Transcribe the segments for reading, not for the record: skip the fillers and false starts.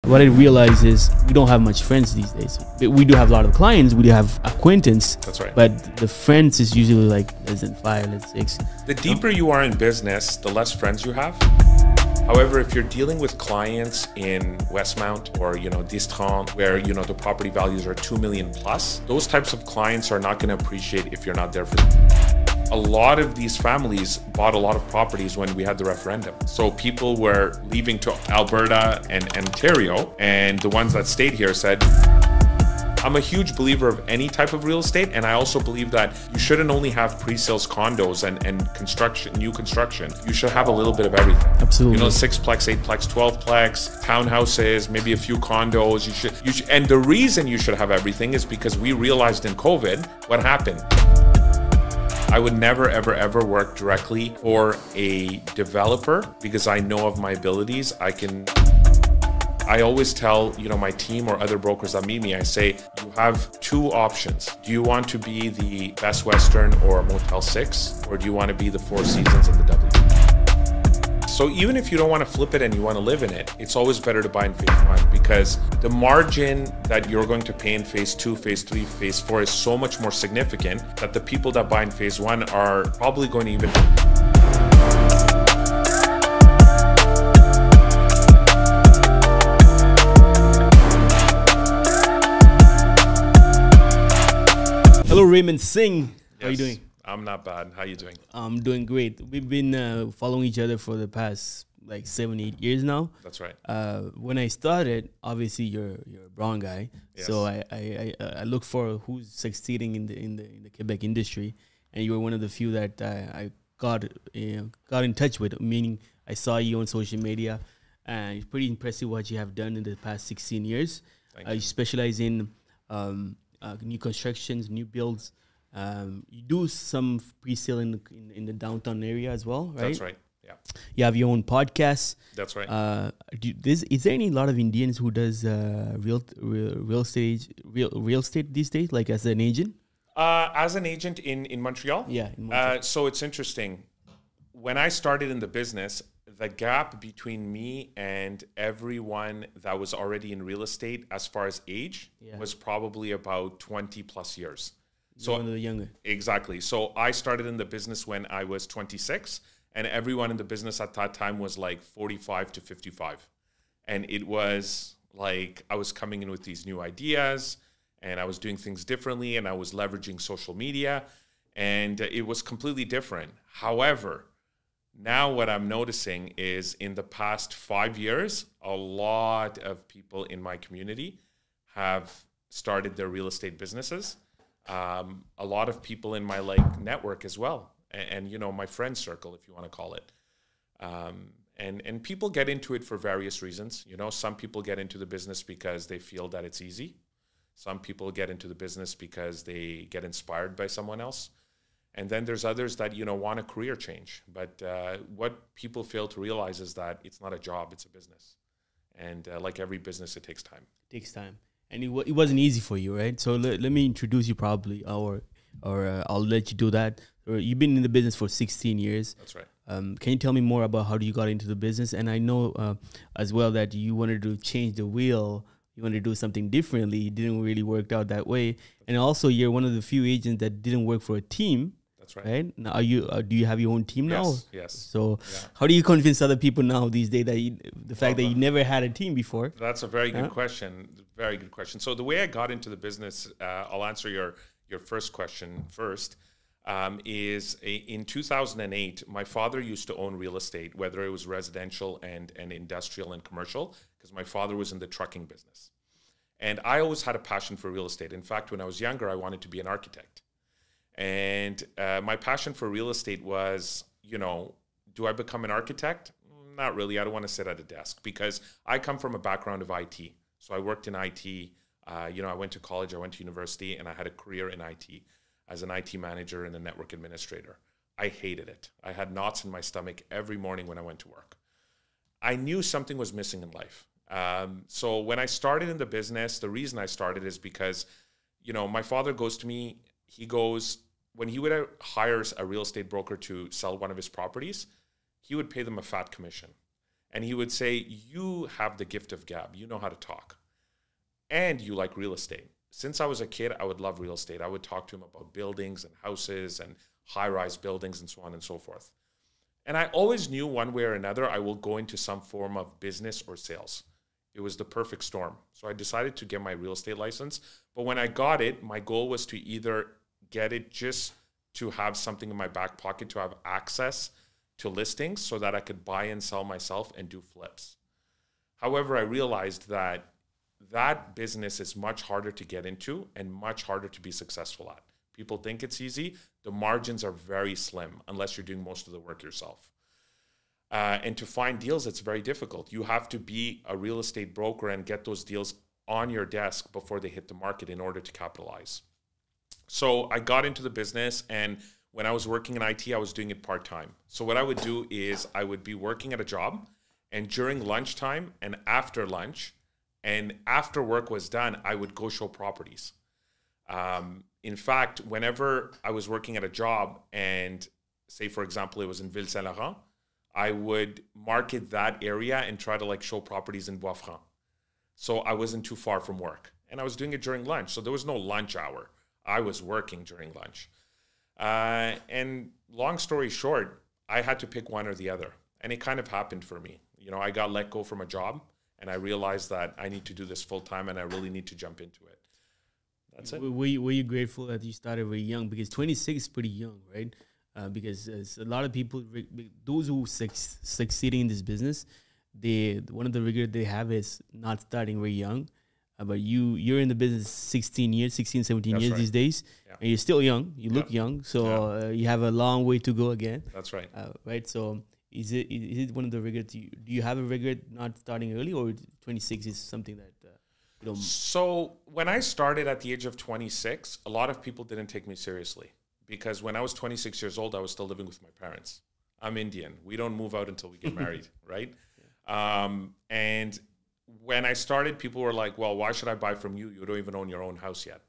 what I realize is we don't have much friends these days. We do have a lot of clients, we do have acquaintance. That's right. But the friends is usually like less than 5, less than 6. The deeper you are in business, the less friends you have. However, if you're dealing with clients in Westmount or, Distran, where, the property values are 2 million plus, those types of clients are not going to appreciate if you're not there for them. A lot of these families bought a lot of properties when we had the referendum. So people were leaving to Alberta and Ontario, and the ones that stayed here said, I'm a huge believer of any type of real estate, and I also believe that you shouldn't only have pre-sales condos and construction, new construction. You should have a little bit of everything. Absolutely. 6-plex, 8-plex, 12-plex, townhouses, maybe a few condos. You should, and the reason you should have everything is because we realized in COVID what happened. I would never, ever, ever work directly for a developer because I know of my abilities. I always tell, my team or other brokers that meet me, I say, you have 2 options. Do you want to be the Best Western or Motel 6, or do you want to be the Four Seasons and the W? So even if you don't want to flip it and you want to live in it, it's always better to buy in phase 1 because the margin that you're going to pay in phase 2, phase 3, phase 4 is so much more significant that the people that buy in phase 1 are probably going to even... Hello, Raymond Singh. Yes, how are you doing? I'm not bad. How are you doing? I'm doing great. We've been following each other for the past 7-8 years now. That's right. When I started, obviously you're a brown guy, yes. So I look for who's succeeding in the Quebec industry, and you were one of the few that I got in touch with. Meaning, I saw you on social media, and it's pretty impressive what you have done in the past 16 years. You specialize in new constructions, new builds. You do some pre-sale in the downtown area as well, right? That's right. Yeah. You have your own podcast. That's right. Is there any lot of Indians who does real estate these days, like as an agent? As an agent in Montreal? Yeah. In Montreal. So it's interesting. When I started in the business, the gap between me and everyone that was already in real estate as far as age was probably about 20 plus years. So one of the younger. Exactly. So I started in the business when I was 26, and everyone in the business at that time was like 45 to 55. And it was like I was coming in with these new ideas, and I was doing things differently, and I was leveraging social media, and it was completely different. However, now what I'm noticing is in the past 5 years, a lot of people in my community have started their real estate businesses. A lot of people in my network as well. And my friend circle, if you want to call it. And people get into it for various reasons. Some people get into the business because they feel that it's easy. Some people get into the business because they get inspired by someone else. And then there's others that, want a career change. But what people fail to realize is that it's not a job, it's a business. And like every business, it takes time. It takes time. And it wasn't easy for you, right? So let me introduce you probably, or I'll let you do that. You've been in the business for 16 years. That's right. Can you tell me more about how you got into the business? And I know as well that you wanted to change the wheel. You wanted to do something differently. It didn't really work out that way. And also, you're one of the few agents that didn't work for a team. That's right. Right? Now, do you have your own team now? Yes. So how do you convince other people now these days that the fact that you never had a team before? That's a very good question. Very good question. So the way I got into the business, I'll answer your first question first, is in 2008, my father used to own real estate, whether it was residential and industrial and commercial, because my father was in the trucking business. And I always had a passion for real estate. In fact, when I was younger, I wanted to be an architect. And my passion for real estate was, do I become an architect? Not really. I don't want to sit at a desk because I come from a background of IT. So I worked in IT. I went to college, I went to university, and I had a career in IT as an IT manager and a network administrator. I hated it. I had knots in my stomach every morning when I went to work. I knew something was missing in life. So when I started in the business, the reason I started is because, my father goes to me, when he would hire a real estate broker to sell one of his properties, he would pay them a fat commission. And he would say, you have the gift of gab. You know how to talk. And you like real estate. Since I was a kid, I would love real estate. I would talk to him about buildings and houses and high-rise buildings and so on and so forth. And I always knew one way or another I will go into some form of business or sales. It was the perfect storm. So I decided to get my real estate license. But when I got it, my goal was to either get it just to have something in my back pocket, to have access to listings so that I could buy and sell myself and do flips. However, I realized that that business is much harder to get into and much harder to be successful at. People think it's easy. The margins are very slim unless you're doing most of the work yourself. And to find deals, it's very difficult. You have to be a real estate broker and get those deals on your desk before they hit the market in order to capitalize. So I got into the business, and when I was working in IT, I was doing it part-time. So what I would do is I would be working at a job, and during lunchtime and after lunch, and after work was done, I would go show properties. In fact, whenever I was working at a job and say, for example, it was in Ville Saint-Laurent, I would market that area and try to like show properties in Bois-Franc. So I wasn't too far from work. And I was doing it during lunch. So there was no lunch hour. I was working during lunch. And long story short, I had to pick one or the other. And it kind of happened for me. You know, I got let go from a job, and I realized that I need to do this full time and I really need to jump into it. That's it. Were you grateful that you started very young? Because 26 is pretty young, right? Because a lot of people, those who succeeding in this business, one of the regret they have is not starting very young. But you're in the business 16, 17 That's years right. these days, and you're still young. You look young, so you have a long way to go again. That's right. Right. So is it one of the regrets? Do you have a regret not starting early, or 26 is something that you don't? So when I started at the age of 26, a lot of people didn't take me seriously because when I was 26 years old, I was still living with my parents. I'm Indian. We don't move out until we get married, right? Yeah. And when I started, people were like, well, why should I buy from you? You don't even own your own house yet.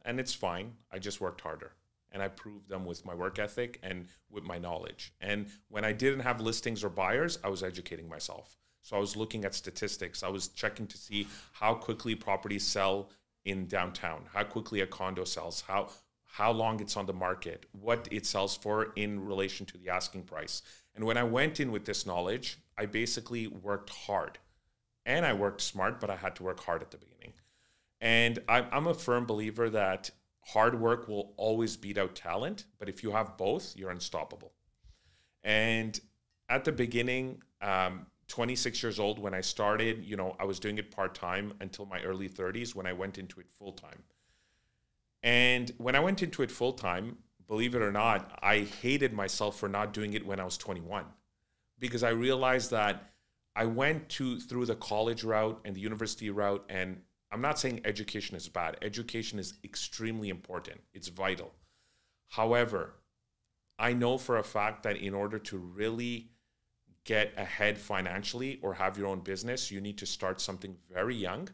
And it's fine. I just worked harder. And I proved them with my work ethic and with my knowledge. And when I didn't have listings or buyers, I was educating myself. So I was looking at statistics. I was checking to see how quickly properties sell in downtown, how quickly a condo sells, how long it's on the market, what it sells for in relation to the asking price. And when I went in with this knowledge, I basically worked hard. And I worked smart, but I had to work hard at the beginning. And I'm a firm believer that hard work will always beat out talent, but if you have both, you're unstoppable. And at the beginning, 26 years old, when I started, you know, I was doing it part-time until my early 30s when I went into it full-time. And when I went into it full-time, believe it or not, I hated myself for not doing it when I was 21 because I realized that I went through the college route and the university route, and I'm not saying education is bad. Education is extremely important. It's vital. However, I know for a fact that in order to really get ahead financially or have your own business, you need to start something very young,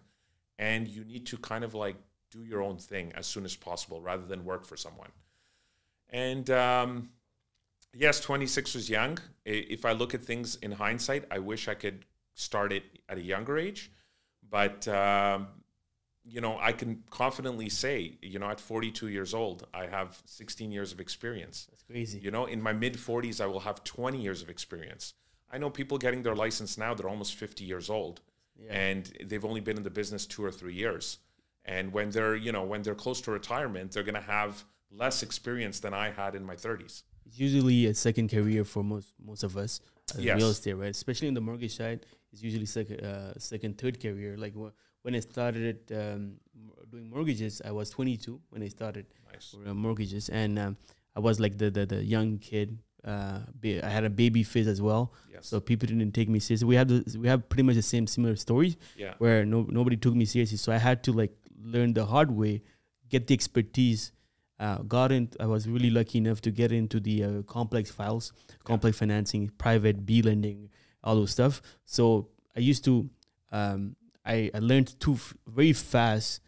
and you need to kind of like do your own thing as soon as possible rather than work for someone. And yes, 26 was young. If I look at things in hindsight, I wish I could start it at a younger age. But, you know, I can confidently say, you know, at 42 years old, I have 16 years of experience. That's crazy. You know, in my mid-40s, I will have 20 years of experience. I know people getting their license now, they're almost 50 years old. Yeah. And they've only been in the business 2 or 3 years. And when they're, you know, when they're close to retirement, they're going to have less experience than I had in my 30s. It's usually a second career for most of us as Yes. real estate, right? Especially in the mortgage side, it's usually second, third career. Like when I started doing mortgages, I was 22 when I started mortgages, and I was like the young kid. I had a baby face as well, Yes. so people didn't take me seriously. We have pretty much the similar stories, Yeah. where nobody took me seriously. So I had to like learn the hard way, get the expertise. I was really lucky enough to get into the complex files, complex financing, private B lending, all those stuff. So I used to, I learned very fast,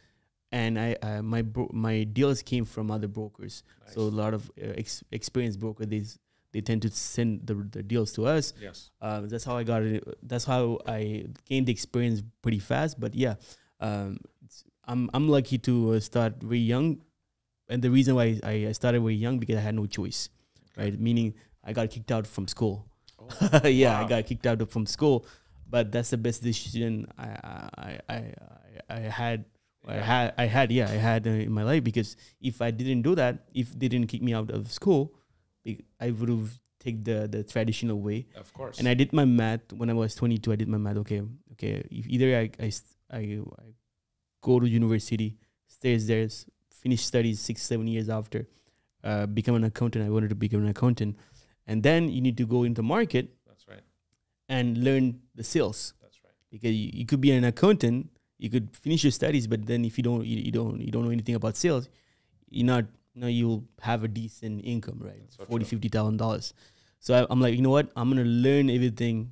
and my deals came from other brokers. Nice. So a lot of experienced brokers, they tend to send the deals to us. Yes. That's how I got it. That's how I gained the experience pretty fast. But yeah, I'm lucky to start very young, and the reason why I started very young because I had no choice, right? Meaning I got kicked out from school. Oh, yeah, wow. I got kicked out from school, but that's the best decision I had. Yeah. I had in my life, because if I didn't do that, if they didn't kick me out of school, I would have taken the traditional way. Of course. And I did my math when I was 22. I did my math. Okay. If either I go to university, stay there, finish studies 6-7 years after, become an accountant. I wanted to become an accountant, and then you need to go into market. That's right. And learn the sales. That's right. Because you could be an accountant. You could finish your studies, but then if you don't know anything about sales, you'll have a decent income, right? So $40,000-$50,000. So I'm like, you know what? I'm gonna learn everything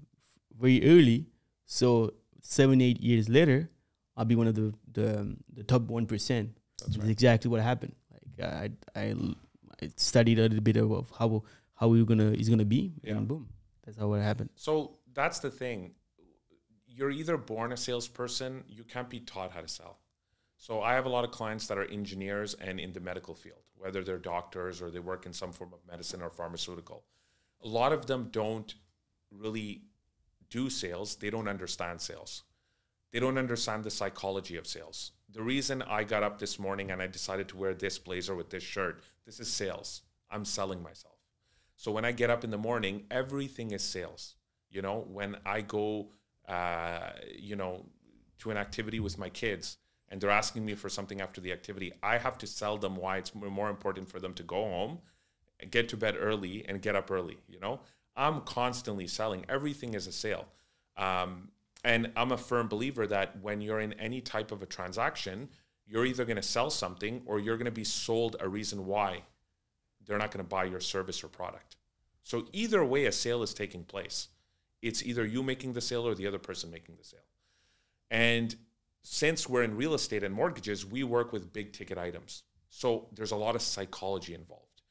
very early. So 7-8 years later, I'll be one of the top 1%. That's right. Exactly what happened. Like I studied a little bit of how it's gonna be, and boom, that's how it happened. So that's the thing. You're either born a salesperson, you can't be taught how to sell. So I have a lot of clients that are engineers and in the medical field, whether they're doctors or they work in some form of medicine or pharmaceutical. A lot of them don't really do sales. They don't understand sales. They don't understand the psychology of sales. The reason I got up this morning and I decided to wear this blazer with this shirt, this is sales. I'm selling myself. So when I get up in the morning, everything is sales. When I go to an activity with my kids and they're asking me for something after the activity, I have to sell them why it's more important for them to go home, get to bed early, and get up early. I'm constantly selling. Everything is a sale. And I'm a firm believer that when you're in any type of a transaction, you're either going to sell something or you're going to be sold a reason why they're not going to buy your service or product. So either way, a sale is taking place. It's either you making the sale or the other person making the sale. And since we're in real estate and mortgages, we work with big ticket items. So there's a lot of psychology involved.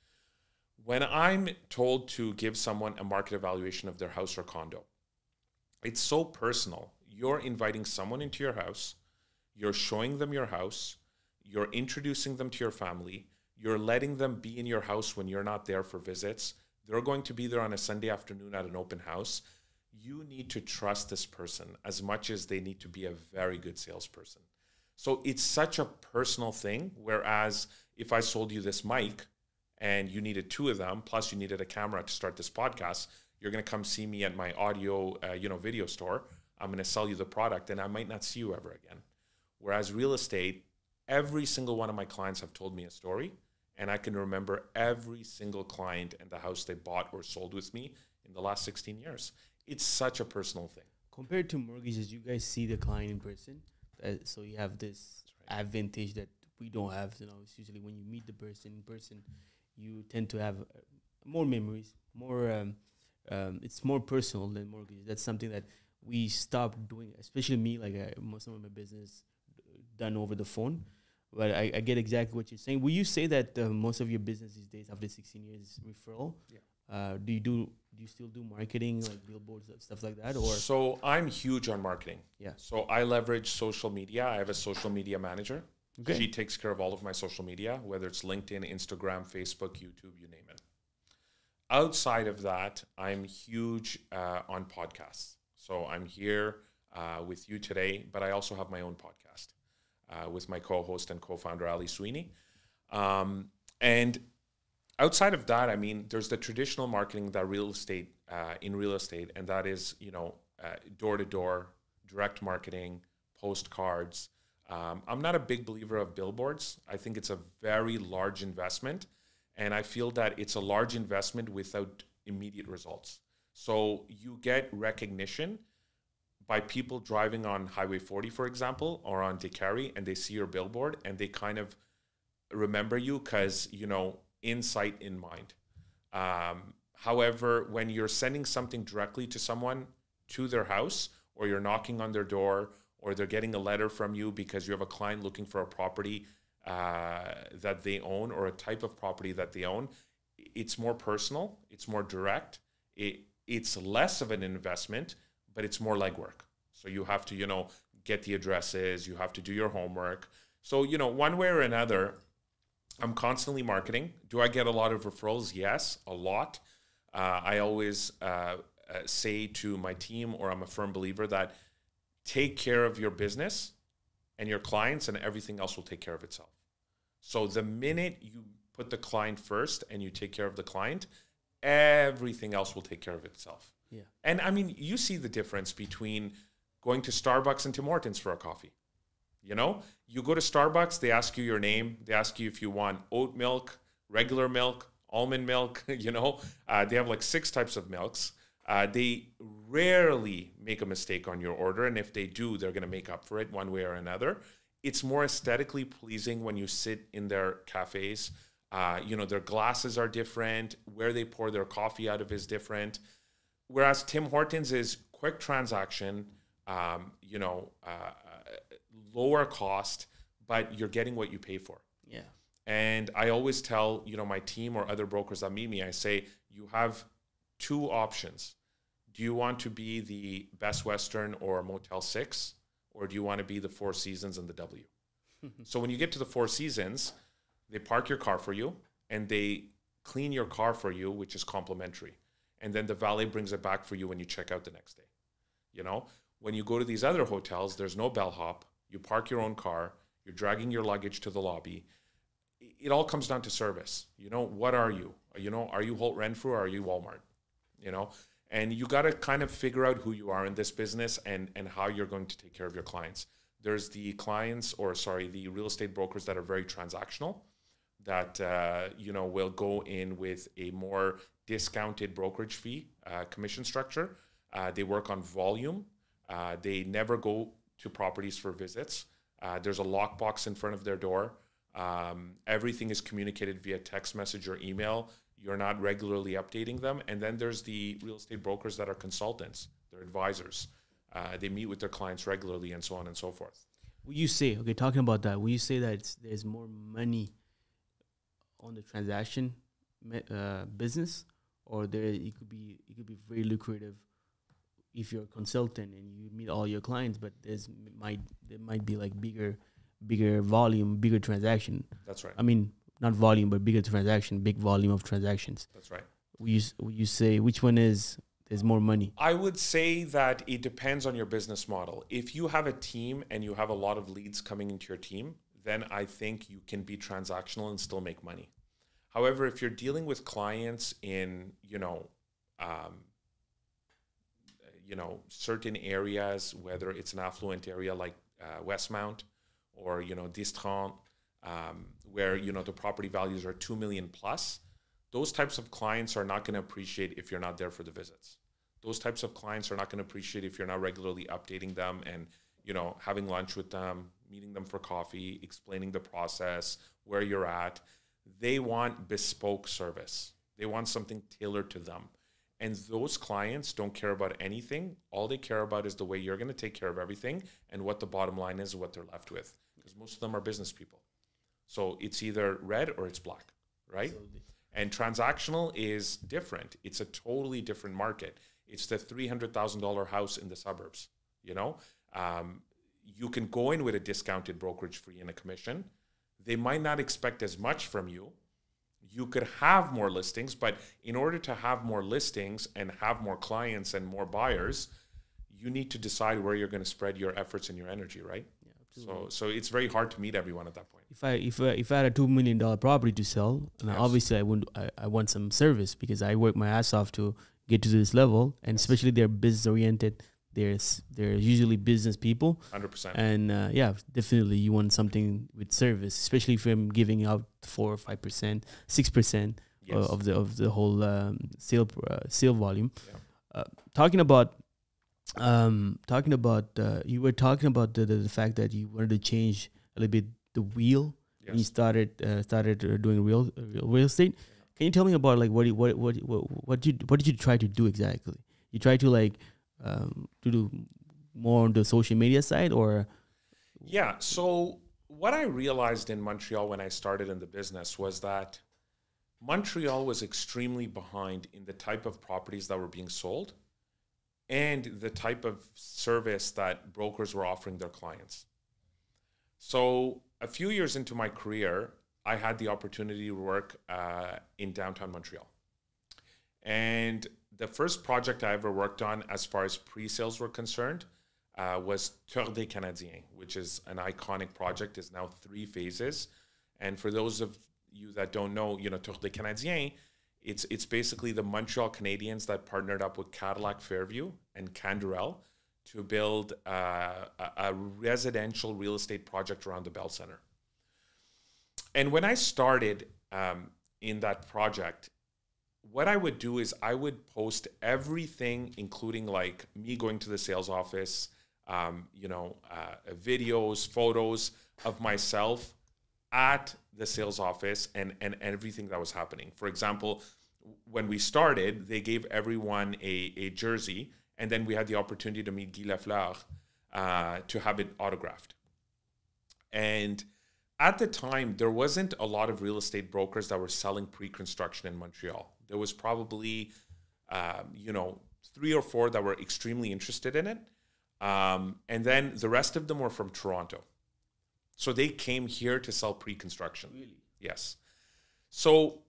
When I'm told to give someone a market evaluation of their house or condo, it's so personal. You're inviting someone into your house, you're showing them your house, you're introducing them to your family, you're letting them be in your house when you're not there for visits. They're going to be there on a Sunday afternoon at an open house. You need to trust this person as much as they need to be a very good salesperson. So it's such a personal thing, whereas if I sold you this mic and you needed 2 of them, plus you needed a camera to start this podcast, you're going to come see me at my audio, video store. I'm going to sell you the product and I might not see you ever again. Whereas real estate, every single one of my clients have told me a story, and I can remember every single client and the house they bought or sold with me in the last 16 years. It's such a personal thing. Compared to mortgages, you guys see the client in person. So you have this advantage that we don't have. It's usually when you meet the person in person, you tend to have more memories, more. It's more personal than mortgages. That's something that we stopped doing, especially me. Most of my business done over the phone. But I get exactly what you're saying. Will you say that most of your business these days, after 16 years, is referral? Yeah. Do you still do marketing, like billboards, stuff like that? Or so I'm huge on marketing. Yeah. So I leverage social media. I have a social media manager. Okay. She takes care of all of my social media, whether it's LinkedIn, Instagram, Facebook, YouTube, you name it. Outside of that, I'm huge on podcasts. So I'm here with you today, but I also have my own podcast with my co-host and co-founder, Ali Sweeney. And outside of that, there's the traditional marketing that in real estate, and that is, door-to-door, direct marketing, postcards. I'm not a big believer of billboards. I think it's a very large investment, and I feel that it's a large investment without immediate results. So you get recognition by people driving on Highway 40, for example, or on Décarie, and they see your billboard and they kind of remember you because, insight in mind. However, when you're sending something directly to someone to their house, or you're knocking on their door, or they're getting a letter from you because you have a client looking for a property that they own, or a type of property that they own, it's more personal, it's more direct, it's less of an investment, but it's more legwork. So you have to, get the addresses, you have to do your homework. So, one way or another, I'm constantly marketing. Do I get a lot of referrals? Yes, a lot. I always say to my team, or I'm a firm believer that take care of your business and your clients, and everything else will take care of itself. So the minute you put the client first and you take care of the client, everything else will take care of itself. Yeah. And I mean, you see the difference between going to Starbucks and Tim Hortons for a coffee. You go to Starbucks, they ask you your name. They ask you if you want oat milk, regular milk, almond milk. They have like 6 types of milks. They rarely make a mistake on your order. And if they do, they're going to make up for it one way or another. It's more aesthetically pleasing when you sit in their cafes. Their glasses are different. Where they pour their coffee out of is different. Whereas Tim Hortons is quick transaction, lower cost, but you're getting what you pay for. Yeah. And I always tell, my team or other brokers that meet me, I say, you have 2 options. Do you want to be the Best Western or Motel 6, or do you want to be the Four Seasons and the W? So when you get to the Four Seasons, they park your car for you and they clean your car for you, which is complimentary. And then the valet brings it back for you when you check out the next day. When you go to these other hotels, there's no bellhop. You park your own car. You're dragging your luggage to the lobby. It all comes down to service. What are you? Are you Holt Renfrew or are you Walmart? And you got to kind of figure out who you are in this business and how you're going to take care of your clients. There's the the real estate brokers that are very transactional, that, will go in with a more discounted brokerage fee, commission structure. They work on volume. They never go to properties for visits. There's a lockbox in front of their door. Everything is communicated via text message or email. You're not regularly updating them. And then there's the real estate brokers that are consultants. They're advisors. They meet with their clients regularly and so on and so forth. Will you say, talking about that, will you say that there's more money on the transaction business, or it could be very lucrative if you're a consultant and you meet all your clients, but there might be like bigger volume, bigger transaction. That's right. I mean, not volume, but bigger transaction, big volume of transactions. That's right. Will you say which one there's more money? I would say that it depends on your business model. If you have a team and you have a lot of leads coming into your team, then I think you can be transactional and still make money. However, if you're dealing with clients in, certain areas, whether it's an affluent area like Westmount or, Distran, where, the property values are 2 million plus, those types of clients are not going to appreciate if you're not there for the visits. Those types of clients are not going to appreciate if you're not regularly updating them and, having lunch with them, meeting them for coffee, explaining the process, where you're at. They want bespoke service. They want something tailored to them. And those clients don't care about anything. All they care about is the way you're going to take care of everything and what the bottom line is, what they're left with. Because most of them are business people. So it's either red or it's black, right? Absolutely. And transactional is different. It's a totally different market. It's the $300,000 house in the suburbs, You can go in with a discounted brokerage fee and a commission. They might not expect as much from you. You could have more listings, but in order to have more listings and have more clients and more buyers, you need to decide where you're going to spread your efforts and your energy, right? Yeah, absolutely. So it's very hard to meet everyone at that point. If I had a $2 million property to sell, and yes. Obviously I want some service because I work my ass off to get to this level, and yes. Especially they're business oriented. They're usually business people. 100%. And definitely you want something with service, especially if I'm giving out 4 or 5%, 6% yes. of the whole sale volume. Yeah. Talking about you were talking about the fact that you wanted to change a little bit the wheel. Yes. When you started doing real estate. Yeah. Can you tell me about like what did you try to do exactly? You try to to do more on the social media side, or? Yeah. So what I realized in Montreal when I started in the business was that Montreal was extremely behind in the type of properties that were being sold and the type of service that brokers were offering their clients. So a few years into my career, I had the opportunity to work in downtown Montreal. And the first project I ever worked on as far as pre-sales were concerned was Tour des Canadiens, which is an iconic project. It's now 3 phases. And for those of you that don't know, Tour des Canadiens, it's basically the Montreal Canadiens that partnered up with Cadillac Fairview and Canderel to build a residential real estate project around the Bell Center. And when I started in that project, what I would do is I would post everything, including like me going to the sales office, videos, photos of myself at the sales office and everything that was happening. For example, when we started, they gave everyone a jersey, and then we had the opportunity to meet Guy Lafleur to have it autographed. And at the time, there wasn't a lot of real estate brokers that were selling pre-construction in Montreal. There was probably, 3 or 4 that were extremely interested in it. And then the rest of them were from Toronto. So they came here to sell pre-construction. Really? Yes. So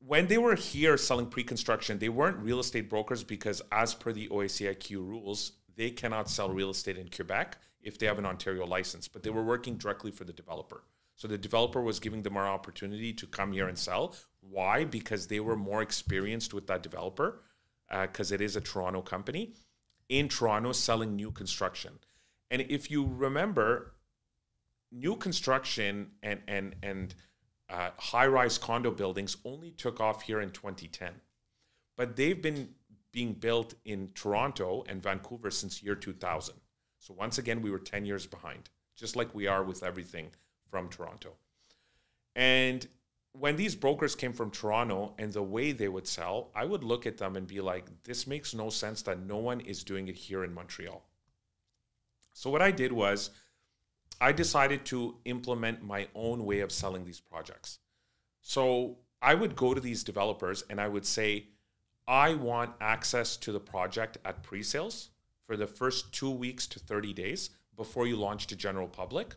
when they were here selling pre-construction, they weren't real estate brokers because as per the OACIQ rules, they cannot sell real estate in Quebec if they have an Ontario license, but they were working directly for the developer. So the developer was giving them our opportunity to come here and sell. Why? Because they were more experienced with that developer, because it is a Toronto company, in Toronto selling new construction. And if you remember, new construction and high-rise condo buildings only took off here in 2010. But they've been being built in Toronto and Vancouver since year 2000. So once again, we were 10 years behind, just like we are with everything from Toronto. And when these brokers came from Toronto and the way they would sell, I would look at them and be like, this makes no sense that no one is doing it here in Montreal. So what I did was I decided to implement my own way of selling these projects. So I would go to these developers and I would say, I want access to the project at pre-sales for the first 2 weeks to 30 days before you launch to general public.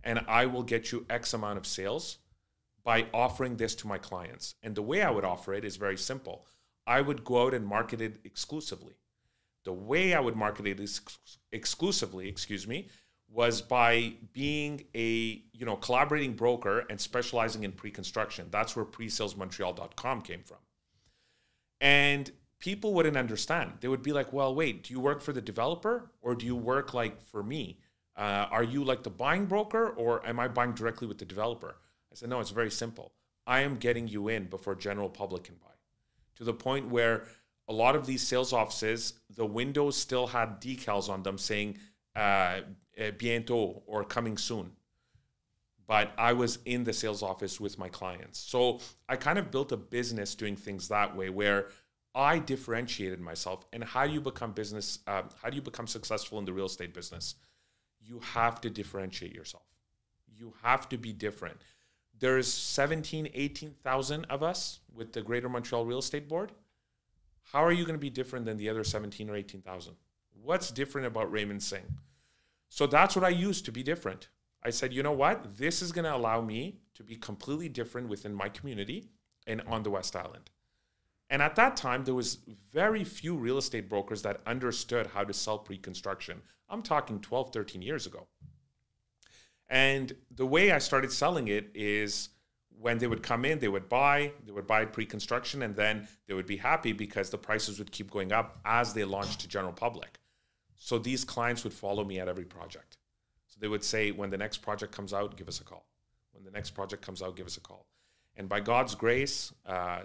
And I will get you X amount of sales by offering this to my clients. And the way I would offer it is very simple. I would go out and market it exclusively. The way I would market it exclusively, was by being a collaborating broker and specializing in pre-construction. That's where presalesmontreal.com came from. And people wouldn't understand. They would be like, well, wait, do you work for the developer or do you work like for me? Are you like the buying broker or am I buying directly with the developer? I said, no, it's very simple. I am getting you in before general public can buy. To the point where a lot of these sales offices, the windows still had decals on them saying bientôt or coming soon. But I was in the sales office with my clients. So I kind of built a business doing things that way where I differentiated myself. And how do you become successful in the real estate business? You have to differentiate yourself. You have to be different. There's 17,000, 18,000 of us with the Greater Montreal Real Estate Board. How are you going to be different than the other 17 or 18,000? What's different about Raymond Singh? So that's what I used to be different. I said, you know what? This is going to allow me to be completely different within my community and on the West Island. And at that time, there was very few real estate brokers that understood how to sell pre-construction. I'm talking 12, 13 years ago. And the way I started selling it is when they would come in, they would buy pre-construction, and then they would be happy because the prices would keep going up as they launched to general public. So these clients would follow me at every project. So they would say, when the next project comes out, give us a call. When the next project comes out, give us a call. And by God's grace,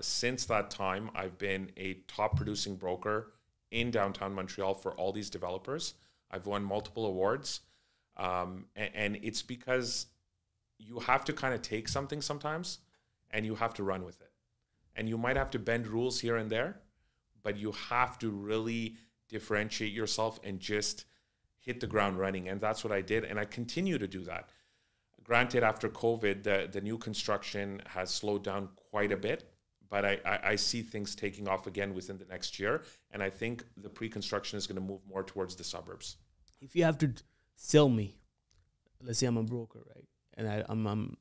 since that time, I've been a top producing broker in downtown Montreal for all these developers. I've won multiple awards. And it's because you have to kind of take something sometimes and you have to run with it. And you might have to bend rules here and there, but you have to really differentiate yourself and just hit the ground running. And that's what I did. And I continue to do that. Granted, after COVID, the new construction has slowed down quite a bit, but I see things taking off again within the next year. And I think the pre-construction is going to move more towards the suburbs. If you have to sell me, let's say I'm a broker, right? And I'm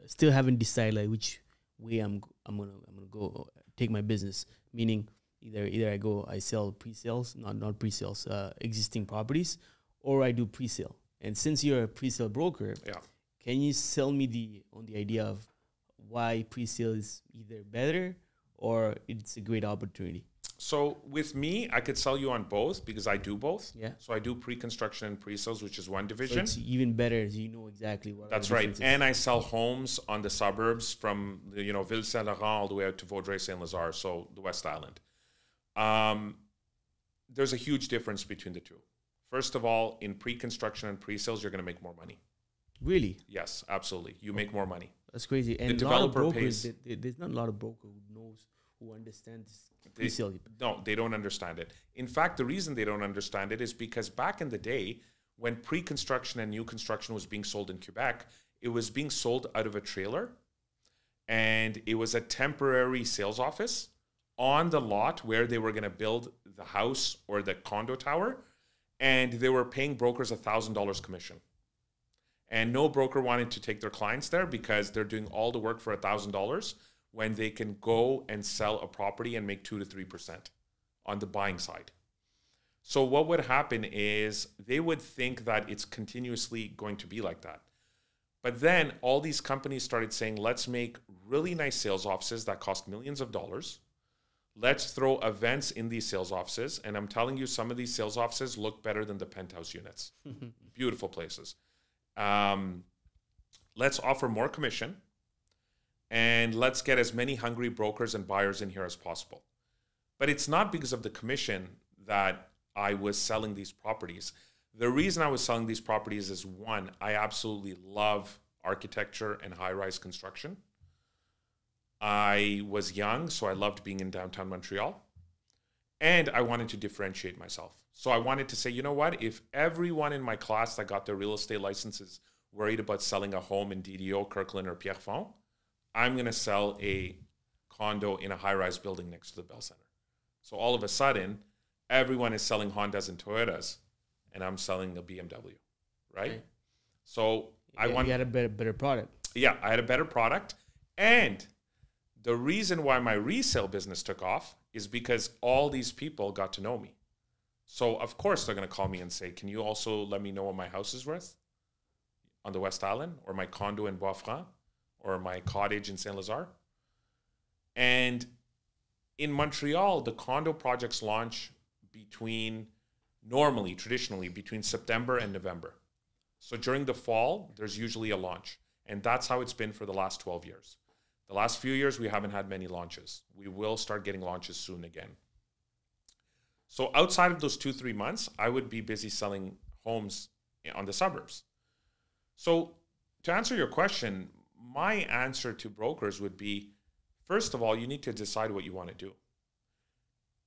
still haven't decided like which way I'm gonna go take my business. Meaning either I sell pre-sales, not pre-sales, existing properties, or I do pre-sale. And since you're a pre-sale broker, can you sell me on the idea of why pre-sale is either better or it's a great opportunity? So with me, I could sell you on both because I do both. Yeah. So I do pre-construction and pre-sales, which is one division. So it's even better. You know exactly what. That's right. And I sell homes on the suburbs from Ville Saint Laurent all the way out to Vaudreuil Saint Lazare, so the West Island. There's a huge difference between the two. First of all, in pre-construction and pre-sales, you're going to make more money. Really? Yes, absolutely. You make more money. That's crazy. And the developer pays. There's not a lot of broker who understands pre-sale. No, they don't understand it. In fact, the reason they don't understand it is because back in the day, when pre-construction and new construction was being sold in Quebec, it was being sold out of a trailer, and it was a temporary sales office on the lot where they were going to build the house or the condo tower, and they were paying brokers $1,000 commission. And no broker wanted to take their clients there because they're doing all the work for $1,000 when they can go and sell a property and make 2 to 3% on the buying side. So what would happen is they would think that it's continuously going to be like that. But then all these companies started saying, let's make really nice sales offices that cost millions of dollars. Let's throw events in these sales offices. And I'm telling you, some of these sales offices look better than the penthouse units. Beautiful places. Let's offer more commission, and let's get as many hungry brokers and buyers in here as possible. But it's not because of the commission that I was selling these properties. The reason I was selling these properties is, one, I absolutely love architecture and high-rise construction. I was young, so I loved being in downtown Montreal. And I wanted to differentiate myself. So I wanted to say, you know what? If everyone in my class that got their real estate licenses worried about selling a home in DDO, Kirkland, or Pierrefonds, I'm going to sell a condo in a high-rise building next to the Bell Center. So all of a sudden, everyone is selling Hondas and Toyotas, and I'm selling a BMW, right? Okay. So you had a better product. Yeah, I had a better product. And the reason why my resale business took off is because all these people got to know me. So, of course, they're going to call me and say, can you also let me know what my house is worth on the West Island, or my condo in Bois-Franc, or my cottage in Saint Lazare? And in Montreal, the condo projects launch traditionally, between September and November. So during the fall, there's usually a launch. And that's how it's been for the last 12 years. The last few years, we haven't had many launches. We will start getting launches soon again. So outside of those 2-3 months, I would be busy selling homes on the suburbs. So to answer your question, my answer to brokers would be, first of all, you need to decide what you want to do.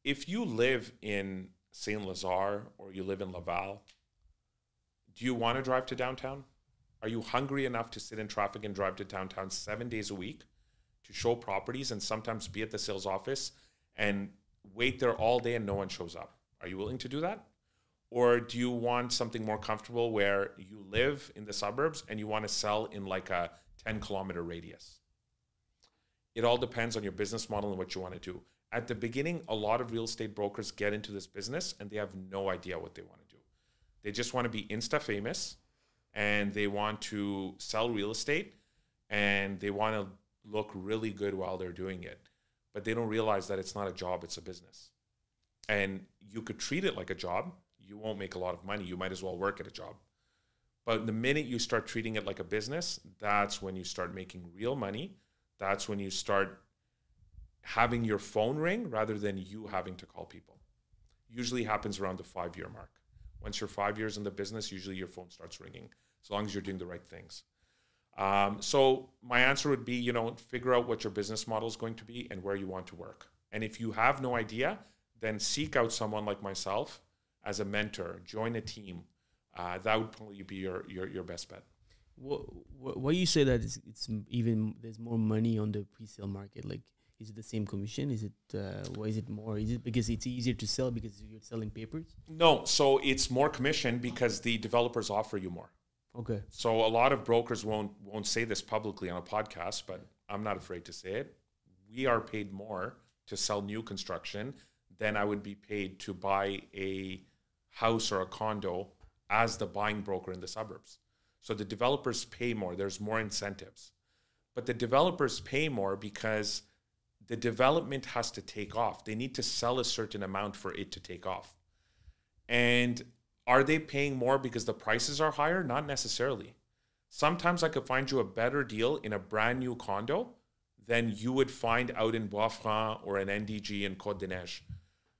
If you live in Saint Lazare or you live in Laval, do you want to drive to downtown? Are you hungry enough to sit in traffic and drive to downtown 7 days a week to show properties and sometimes be at the sales office and wait there all day and no one shows up? Are you willing to do that? Or do you want something more comfortable where you live in the suburbs and you want to sell in like a 10-kilometer radius? It all depends on your business model and what you want to do. At the beginning, a lot of real estate brokers get into this business and they have no idea what they want to do. They just want to be Insta famous, and they want to sell real estate, and they want to look really good while they're doing it. But they don't realize that it's not a job, it's a business. And you could treat it like a job. You won't make a lot of money. You might as well work at a job. But the minute you start treating it like a business, that's when you start making real money. That's when you start having your phone ring rather than you having to call people. Usually happens around the 5-year mark. Once you're 5 years in the business, usually your phone starts ringing, as long as you're doing the right things. So my answer would be, figure out what your business model is going to be and where you want to work. And if you have no idea, then seek out someone like myself as a mentor, join a team. That would probably be your best bet. What you say that it's even there's more money on the pre-sale market? Like, is it the same commission? Is it why is it more? Is it because it's easier to sell because you're selling papers? No, so it's more commission because the developers offer you more. Okay. So a lot of brokers won't say this publicly on a podcast, but I'm not afraid to say it. We are paid more to sell new construction than I would be paid to buy a house or a condo as the buying broker in the suburbs. So the developers pay more. There's more incentives. But the developers pay more because the development has to take off. They need to sell a certain amount for it to take off. And are they paying more because the prices are higher? Not necessarily. Sometimes I could find you a better deal in a brand new condo than you would find out in Bois-Franc or an NDG in Côte-des-Neiges.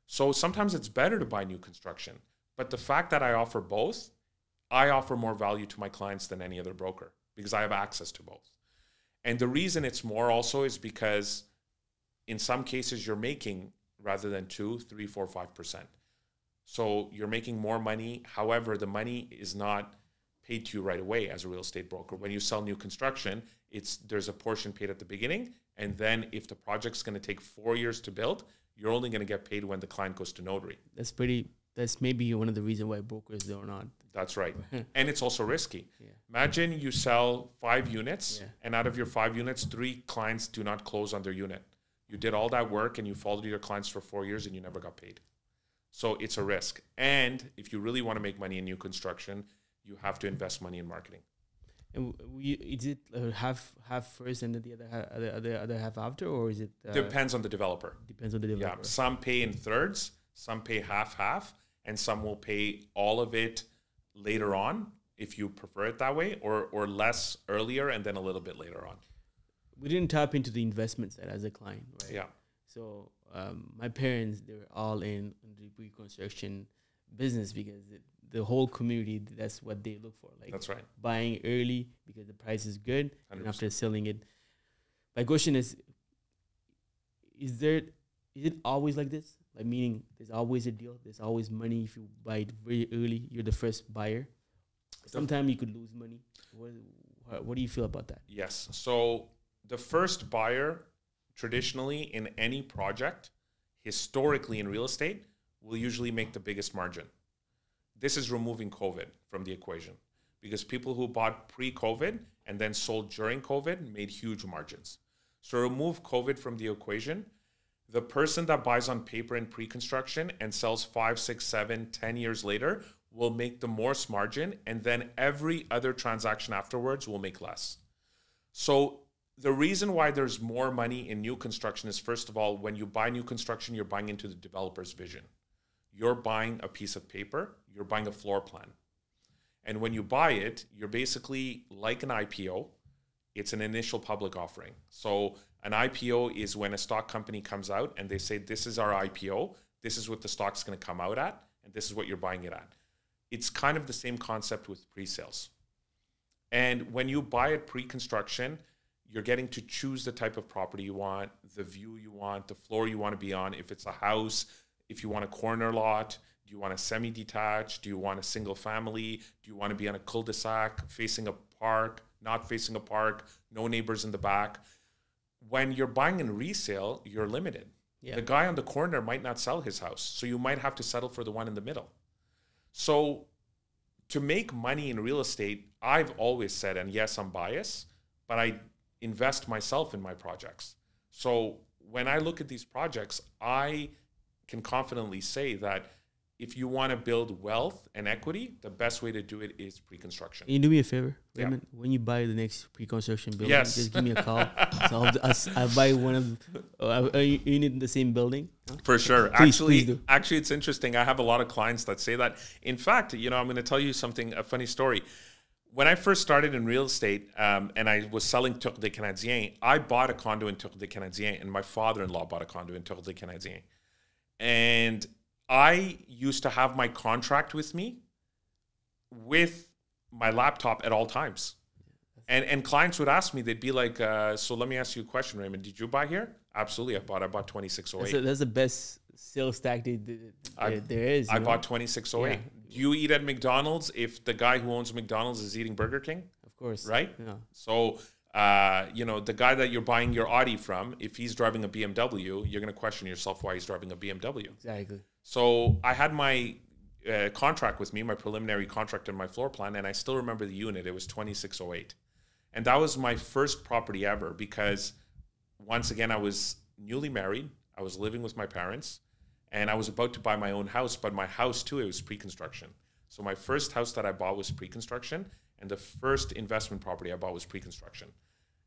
So sometimes it's better to buy new construction. But the fact that I offer both, I offer more value to my clients than any other broker because I have access to both. And the reason it's more also is because in some cases you're making rather than 2, 3, 4, 5%. So you're making more money. However, the money is not paid to you right away as a real estate broker. When you sell new construction, there's a portion paid at the beginning. And then if the project's going to take 4 years to build, you're only going to get paid when the client goes to notary. That's maybe one of the reasons why brokers do not. That's right. And it's also risky. Yeah. Imagine you sell 5 units and out of your 5 units, 3 clients do not close on their unit. You did all that work and you followed your clients for 4 years and you never got paid. So it's a risk. And if you really want to make money in new construction, you have to invest money in marketing. And is it half first and then the other half after, or is it? Depends on the developer. Depends on the developer. Yeah, some pay in thirds, some pay half, and some will pay all of it later on if you prefer it that way, or less earlier and then a little bit later on. We didn't tap into the investment side as a client, right? Yeah. So my parents, they were all in the reconstruction business because the whole community, that's what they look for. Like, that's right. Buying early because the price is good 100%. and after selling it. My question is it always like this? Like, meaning there's always a deal, there's always money if you buy it very early, you're the first buyer. Sometimes you could lose money. What do you feel about that? Yes. So the first buyer, traditionally in any project, historically in real estate, will usually make the biggest margin. This is removing COVID from the equation because people who bought pre-COVID and then sold during COVID made huge margins. So remove COVID from the equation. The person that buys on paper in pre-construction and sells 5, 6, 7, 10 years later will make the most margin, and then every other transaction afterwards will make less. So the reason why there's more money in new construction is, first of all, when you buy new construction, you're buying into the developer's vision. You're buying a piece of paper, you're buying a floor plan. And when you buy it, you're basically like an IPO. It's an initial public offering. So an IPO is when a stock company comes out and they say, this is our IPO, this is what the stock's going to come out at, and this is what you're buying it at. It's kind of the same concept with pre-sales. And when you buy it pre-construction, you're getting to choose the type of property you want, the view you want, the floor you want to be on. If it's a house, if you want a corner lot, do you want a semi-detached? Do you want a single family? Do you want to be on a cul-de-sac, facing a park, not facing a park, no neighbors in the back? When you're buying in resale, you're limited. Yeah. The guy on the corner might not sell his house, so you might have to settle for the one in the middle. So to make money in real estate, I've always said, and yes, I'm biased, but I invest myself in my projects. So when I look at these projects, I can confidently say that if you want to build wealth and equity, the best way to do it is pre-construction. Can you do me a favor, Raymond? Yeah. When you buy the next pre-construction building, yes, just give me a call. So I'll buy one of you in the same building. Huh? For sure. Please actually, it's interesting. I have a lot of clients that say that. In fact, I'm going to tell you a funny story. When I first started in real estate and I was selling Tour des Canadiens, I bought a condo in Tour des Canadiens, and my father-in-law bought a condo in Tour des Canadiens. And I used to have my contract with me with my laptop at all times. And clients would ask me, they'd be like, so let me ask you a question, Raymond. Did you buy here? Absolutely. I bought 2608. That's the best sales tactic there is. I bought 2608. Yeah. Do you eat at McDonald's if the guy who owns McDonald's is eating Burger King? Of course. Right? Yeah. So You know, the guy that you're buying your Audi from, if he's driving a BMW, you're going to question yourself why he's driving a BMW. Exactly. So I had my contract with me, my preliminary contract and my floor plan, and I still remember the unit. It was 2608. And that was my first property ever because, once again, I was newly married. I was living with my parents, and I was about to buy my own house, but my house, too, it was pre-construction. So my first house that I bought was pre-construction, and the first investment property I bought was pre-construction.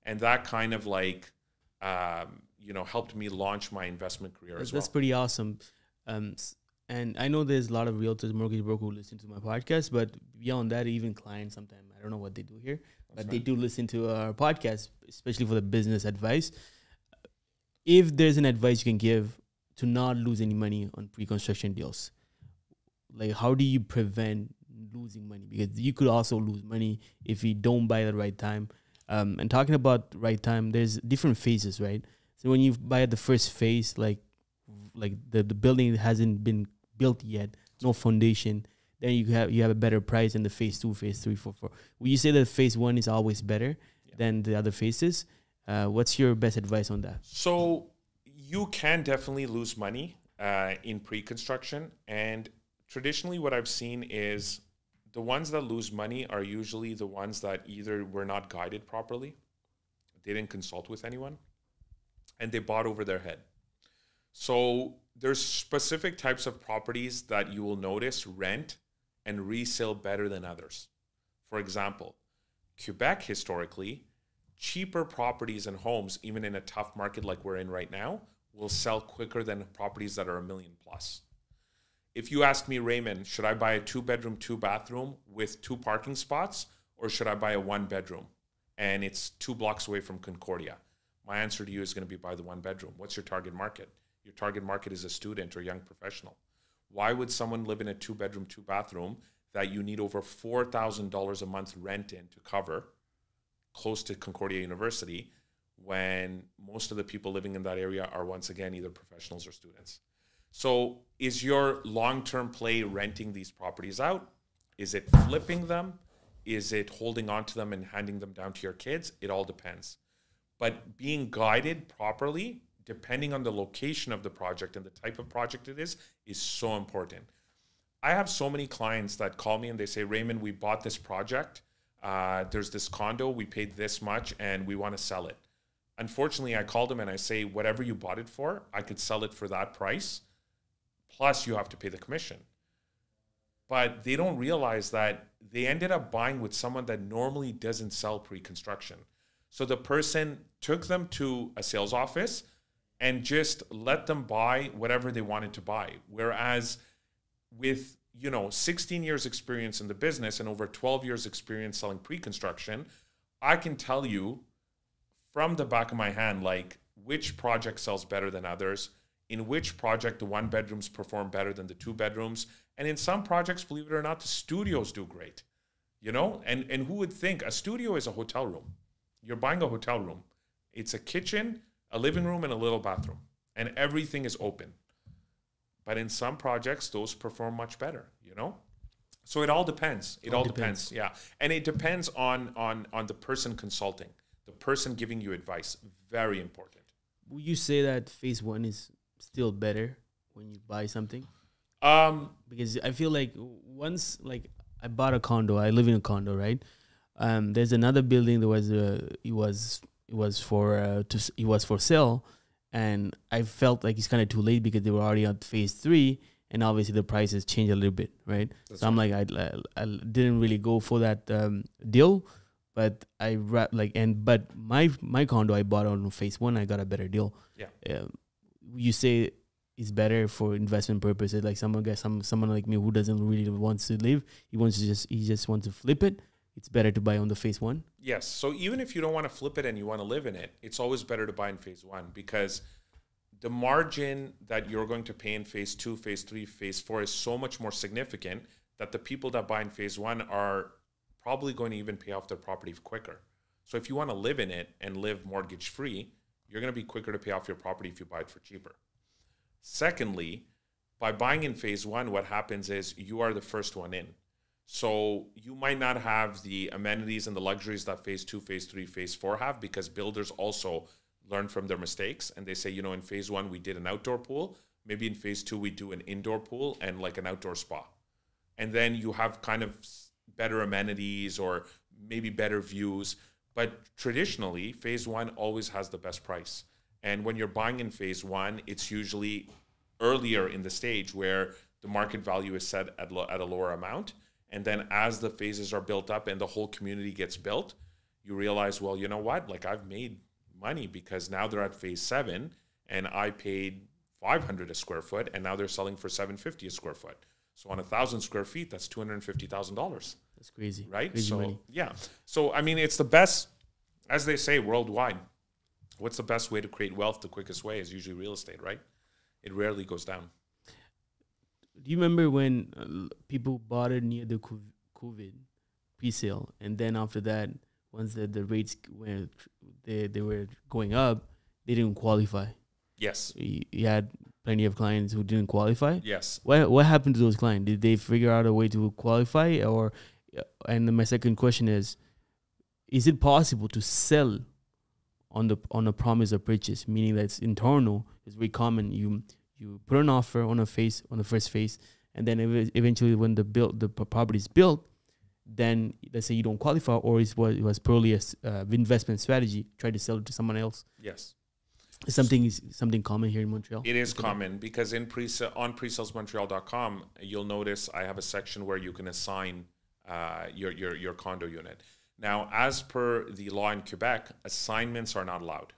And that kind of like, you know, helped me launch my investment career as well. That's pretty awesome. And I know there's a lot of realtors, mortgage brokers who listen to my podcast, but beyond that, even clients sometimes, I don't know what they do here, but they do listen to our podcast, especially for the business advice. If there's an advice you can give to not lose any money on pre-construction deals, like how do you prevent losing money? Because you could also lose money if you don't buy at the right time. And talking about the right time, there's different phases, right? So when you buy at the first phase, like the building hasn't been built yet, no foundation, then you have a better price in the phase 2, phase 3, 4. Will you say that phase 1 is always better than the other phases? What's your best advice on that? So you can definitely lose money in pre-construction. And traditionally what I've seen is the ones that lose money are usually the ones that either were not guided properly, they didn't consult with anyone, and they bought over their head. So there's specific types of properties that you will notice rent and resale better than others. For example, Quebec historically, cheaper properties and homes, even in a tough market like we're in right now, will sell quicker than properties that are $1 million plus. If you ask me, Raymond, should I buy a 2-bedroom, 2-bathroom with 2 parking spots, or should I buy a 1-bedroom and it's 2 blocks away from Concordia? My answer to you is going to be buy the 1-bedroom. What's your target market? Your target market is a student or young professional. Why would someone live in a 2-bedroom, 2-bathroom that you need over $4,000 a month rent in to cover close to Concordia University when most of the people living in that area are, once again, either professionals or students? So is your long-term play renting these properties out? Is it flipping them? Is it holding on to them and handing them down to your kids? It all depends. But being guided properly, depending on the location of the project and the type of project it is so important. I have so many clients that call me and they say, Raymond, we bought this project. There's this condo, we paid this much and we want to sell it. Unfortunately, I called them and I say, whatever you bought it for, I could sell it for that price. Plus you have to pay the commission. But they don't realize that they ended up buying with someone that normally doesn't sell pre-construction. So the person took them to a sales office and just let them buy whatever they wanted to buy. Whereas with, 16 years experience in the business and over 12 years experience selling pre-construction, I can tell you from the back of my hand, like which project sells better than others, in which project the 1-bedrooms perform better than the 2-bedrooms. And in some projects, believe it or not, the studios do great, and who would think a studio is a hotel room? You're buying a hotel room. It's a kitchen, a living room, and a little bathroom, and everything is open. But in some projects, those perform much better, So it all depends. It all depends. Yeah. And it depends on the person consulting, the person giving you advice. Very important. Would you say that phase 1 is still better when you buy something? Because I feel like once, like I bought a condo, I live in a condo, right? There's another building that was for sale, and I felt like it's kind of too late because they were already on phase 3, and obviously the prices changed a little bit, right? So I'm like, I didn't really go for that deal, but but my condo I bought on phase 1, I got a better deal. Yeah. You say it's better for investment purposes, like someone like me who doesn't really want to live, he just wants to flip it. It's better to buy on the phase 1? Yes. So even if you don't want to flip it and you want to live in it, it's always better to buy in phase 1 because the margin that you're going to pay in phase 2, phase 3, phase 4 is so much more significant that the people that buy in phase 1 are probably going to even pay off their property quicker. So if you want to live in it and live mortgage free, you're going to be quicker to pay off your property if you buy it for cheaper. Secondly, by buying in phase 1, what happens is you are the first one in. So you might not have the amenities and the luxuries that phase 2, phase 3, phase 4 have, because builders also learn from their mistakes. And they say, you know, in phase 1, we did an outdoor pool. Maybe in phase 2, we do an indoor pool and like an outdoor spa. And then you have kind of better amenities or maybe better views. But traditionally, phase 1 always has the best price. And when you're buying in phase 1, it's usually earlier in the stage where the market value is set at a lower amount. And then as the phases are built up and the whole community gets built, you realize, well, you know what? Like, I've made money because now they're at phase 7 and I paid $500 a square foot and now they're selling for $750 a square foot. So on 1,000 square feet, that's $250,000. That's crazy. Right? Crazy So, money. yeah. So, I mean, it's the best, as they say, worldwide. What's the best way to create wealth? The quickest way is usually real estate, right? It rarely goes down. Do you remember when people bought it near the COVID pre-sale, and then after that, once the rates went, they were going up, they didn't qualify? Yes. You had plenty of clients who didn't qualify. Yes. What happened to those clients? Did they figure out a way to qualify, or? And then my second question is it possible to sell on a promise of purchase, meaning that it's internal? It's very common. You put an offer on the first phase, and then eventually when the property is built, then let's say you don't qualify, or it was purely a investment strategy, try to sell it to someone else. Yes. Something common here in Montreal. It is common because on presalesmontreal.com, you'll notice I have a section where you can assign your condo unit. Now, as per the law in Quebec, assignments are not allowed.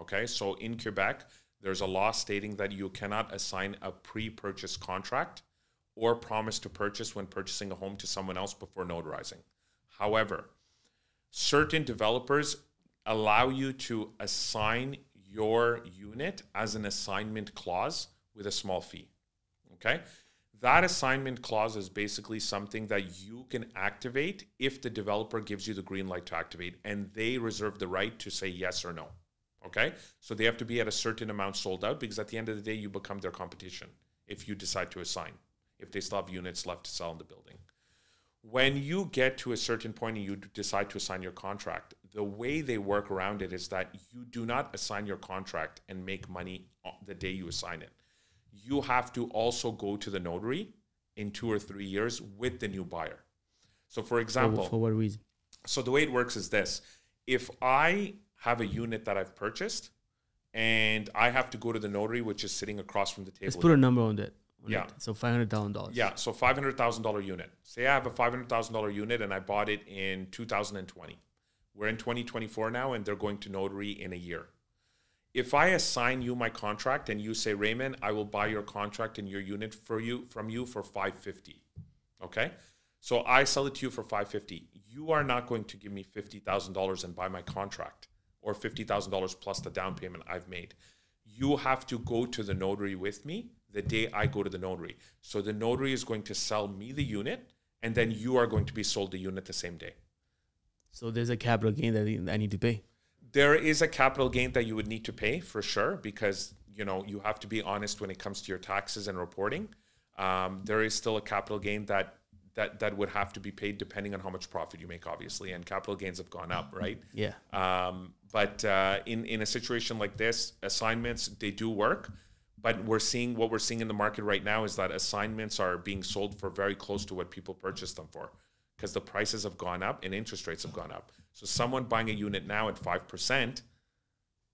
Okay, so in Quebec, there's a law stating that you cannot assign a pre-purchase contract or promise to purchase when purchasing a home to someone else before notarizing. However, certain developers allow you to assign your unit as an assignment clause with a small fee. Okay? That assignment clause is basically something that you can activate if the developer gives you the green light to activate, and they reserve the right to say yes or no. Okay? So they have to be at a certain amount sold out, because at the end of the day, you become their competition if you decide to assign, if they still have units left to sell in the building. When you get to a certain point and you decide to assign your contract, the way they work around it is that you do not assign your contract and make money the day you assign it. You have to also go to the notary in 2 or 3 years with the new buyer. So for example, for what reason? So the way it works is this. If I have a unit that I've purchased and I have to go to the notary, which is sitting across from the table. Let's put a number on that. Yeah. So $500,000. Yeah. So $500,000 unit. Say I have a $500,000 unit and I bought it in 2020. We're in 2024 now, and they're going to notary in a year. If I assign you my contract and you say, Raymond, I will buy your contract and your unit from you for $550. Okay. So I sell it to you for $550. You are not going to give me $50,000 and buy my contract, or $50,000 plus the down payment I've made. You have to go to the notary with me the day I go to the notary. So the notary is going to sell me the unit, and then you are going to be sold the unit the same day. So there's a capital gain that I need to pay. There is a capital gain that you would need to pay for sure, because you have to be honest when it comes to your taxes and reporting. There is still a capital gain that would have to be paid depending on how much profit you make, obviously, and capital gains have gone up, right? Yeah. But in a situation like this, assignments, they do work, but what we're seeing in the market right now is that assignments are being sold for very close to what people purchased them for, because the prices have gone up and interest rates have gone up. So someone buying a unit now at 5%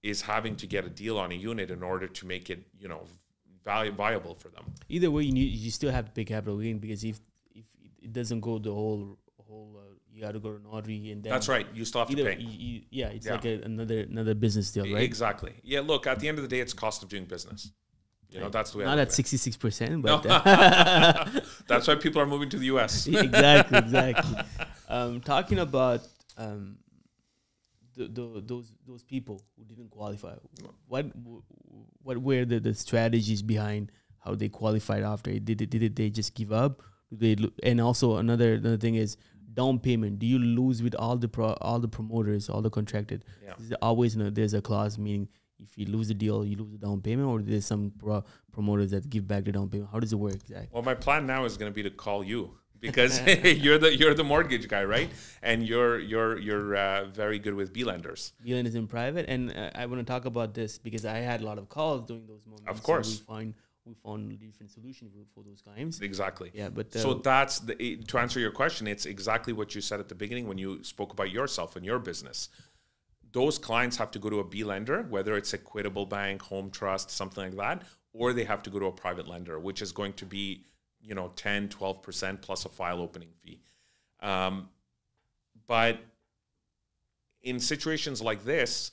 is having to get a deal on a unit in order to make it, viable for them. Either way, you still have to pay capital gain, because if it doesn't go the whole you got to go to notary, and then that's right. You still have to pay. It's like another business deal, right? Exactly. Yeah. Look, at the end of the day, it's cost of doing business. That's the way. Not at 66%, but that's why people are moving to the US. Exactly. Talking about those people who didn't qualify, what were the strategies behind how they qualified after? Did they just give up? And also another thing is down payment. Do you lose with all the promoters, all the contracted? Yeah. Always there's a clause, meaning if you lose the deal, you lose the down payment, or there's some promoters that give back the down payment. How does it work exactly? Well, my plan now is going to be to call you, because you're the mortgage guy, right? And you're very good with B lenders. B lenders in private, and I want to talk about this because I had a lot of calls during those moments. Of course, so we found different solutions for those clients. Exactly. Yeah, but so that's to answer your question. It's exactly what you said at the beginning when you spoke about yourself and your business. Those clients have to go to a B lender, whether it's Equitable Bank, Home Trust, something like that, or they have to go to a private lender, which is going to be 10, 12% plus a file opening fee. But in situations like this,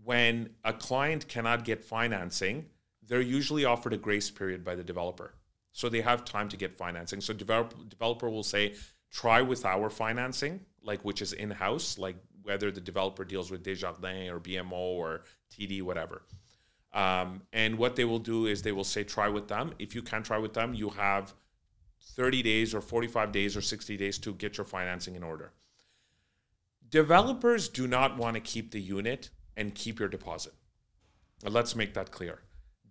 when a client cannot get financing, they're usually offered a grace period by the developer. So they have time to get financing. So developer will say, try with our financing, which is in-house, whether the developer deals with Desjardins or BMO or TD, whatever. And what they will do is they will say, try with them. If you can't try with them, you have 30 days or 45 days or 60 days to get your financing in order. Developers do not want to keep the unit and keep your deposit. Let's make that clear.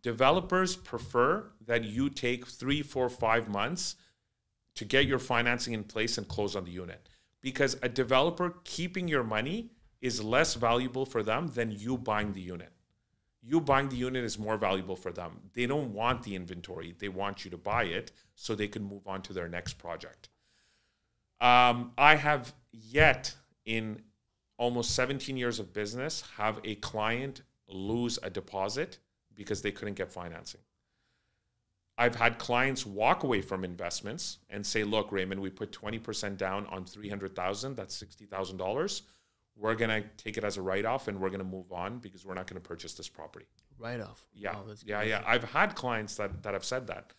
Developers prefer that you take 3, 4, 5 months to get your financing in place and close on the unit. Because a developer keeping your money is less valuable for them than you buying the unit. You buying the unit is more valuable for them. They don't want the inventory. They want you to buy it so they can move on to their next project. I have yet in almost 17 years of business have a client lose a deposit because they couldn't get financing. I've had clients walk away from investments and say, look, Raymond, we put 20% down on $300,000, that's $60,000. We're going to take it as a write-off and we're going to move on because we're not going to purchase this property. Write-off? Yeah, oh, yeah. I've had clients that have said that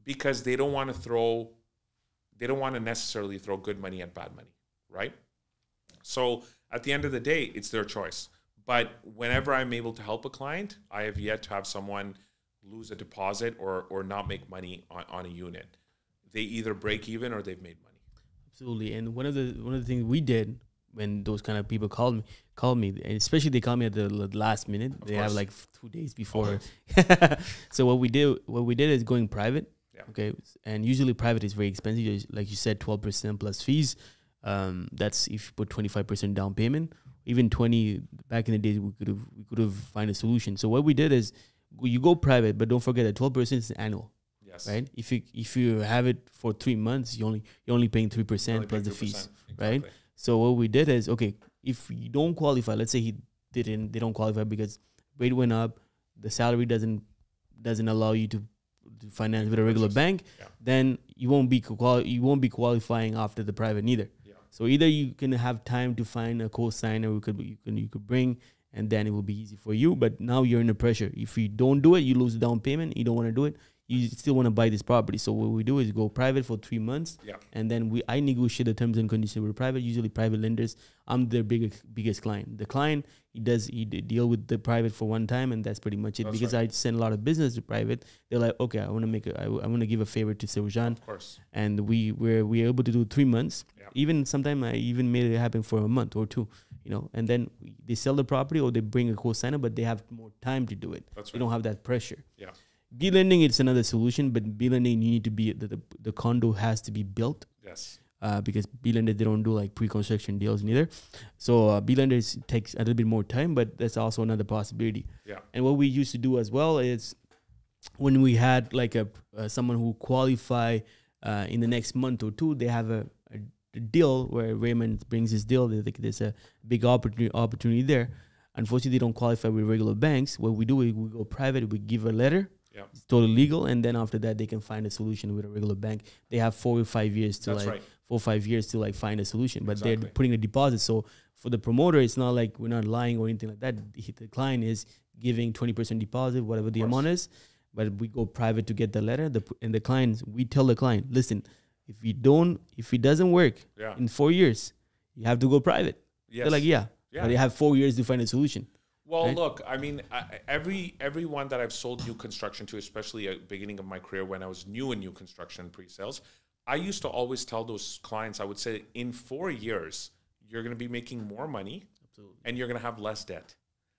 because they don't want to necessarily throw good money at bad money, right? So at the end of the day, it's their choice. But whenever I'm able to help a client, I have yet to have someone lose a deposit or not make money on a unit. They either break even or they've made money. Absolutely. And one of the things we did when those kind of people called me, and especially they call me at the last minute. They have 2 days before. So what we did is going private. Yeah. Okay. And usually private is very expensive. Like you said, 12% plus fees. That's if you put 25% down payment. Even 20 back in the days, we could have find a solution. So what we did is you go private, but don't forget that 12% is annual. Yes. Right. If you have it for 3 months, you're only paying 3% plus the fees. Exactly. Right. So what we did is, okay, if you don't qualify, let's say they don't qualify because rate went up, the salary doesn't allow you to finance with a regular bank, then you won't be qualifying after the private neither. Yeah. So either you can have time to find a co-signer you could bring, and then it will be easy for you. But now you're under pressure. If you don't do it, you lose the down payment. You don't want to do it. You still want to buy this property. So what we do is go private for 3 months. Yeah. And then I negotiate the terms and conditions with private, usually private lenders. I'm their biggest client. The client, he deal with the private for one time, and that's pretty much it. That's because right. I send a lot of business to private. They're like, okay, I want to give a favor to Serjan. Of course. And we're able to do 3 months. Yeah. Even sometimes I even made it happen for a month or two. And then they sell the property or they bring a co-signer, but they have more time to do it. That's right. They don't have that pressure. Yeah. B lending, it's another solution, but B lending, you need to be the condo has to be built. Yes. Because B lenders, they don't do like pre-construction deals neither. So B lenders takes a little bit more time, but that's also another possibility. Yeah. And what we used to do as well is when we had like someone who qualify in the next month or two, they have a deal where Raymond brings his deal. There's a big opportunity there. Unfortunately, they don't qualify with regular banks. What we do is we go private. We give a letter. Yeah. It's totally legal, and then after that, they can find a solution with a regular bank. They have 4 or 5 years to find a solution, but they're putting a deposit. So for the promoter, it's not like we're not lying or anything like that. The client is giving 20% deposit, whatever the amount is, but we go private to get the letter. And the clients, we tell the client, listen, if it doesn't work in 4 years, you have to go private. Yes. They're like, yeah. But they have 4 years to find a solution. Well, right? Look, I mean, everyone that I've sold new construction to, especially at the beginning of my career when I was new in new construction pre-sales, I used to always tell those clients, I would say, in 4 years, you're going to be making more money. Absolutely. And you're going to have less debt.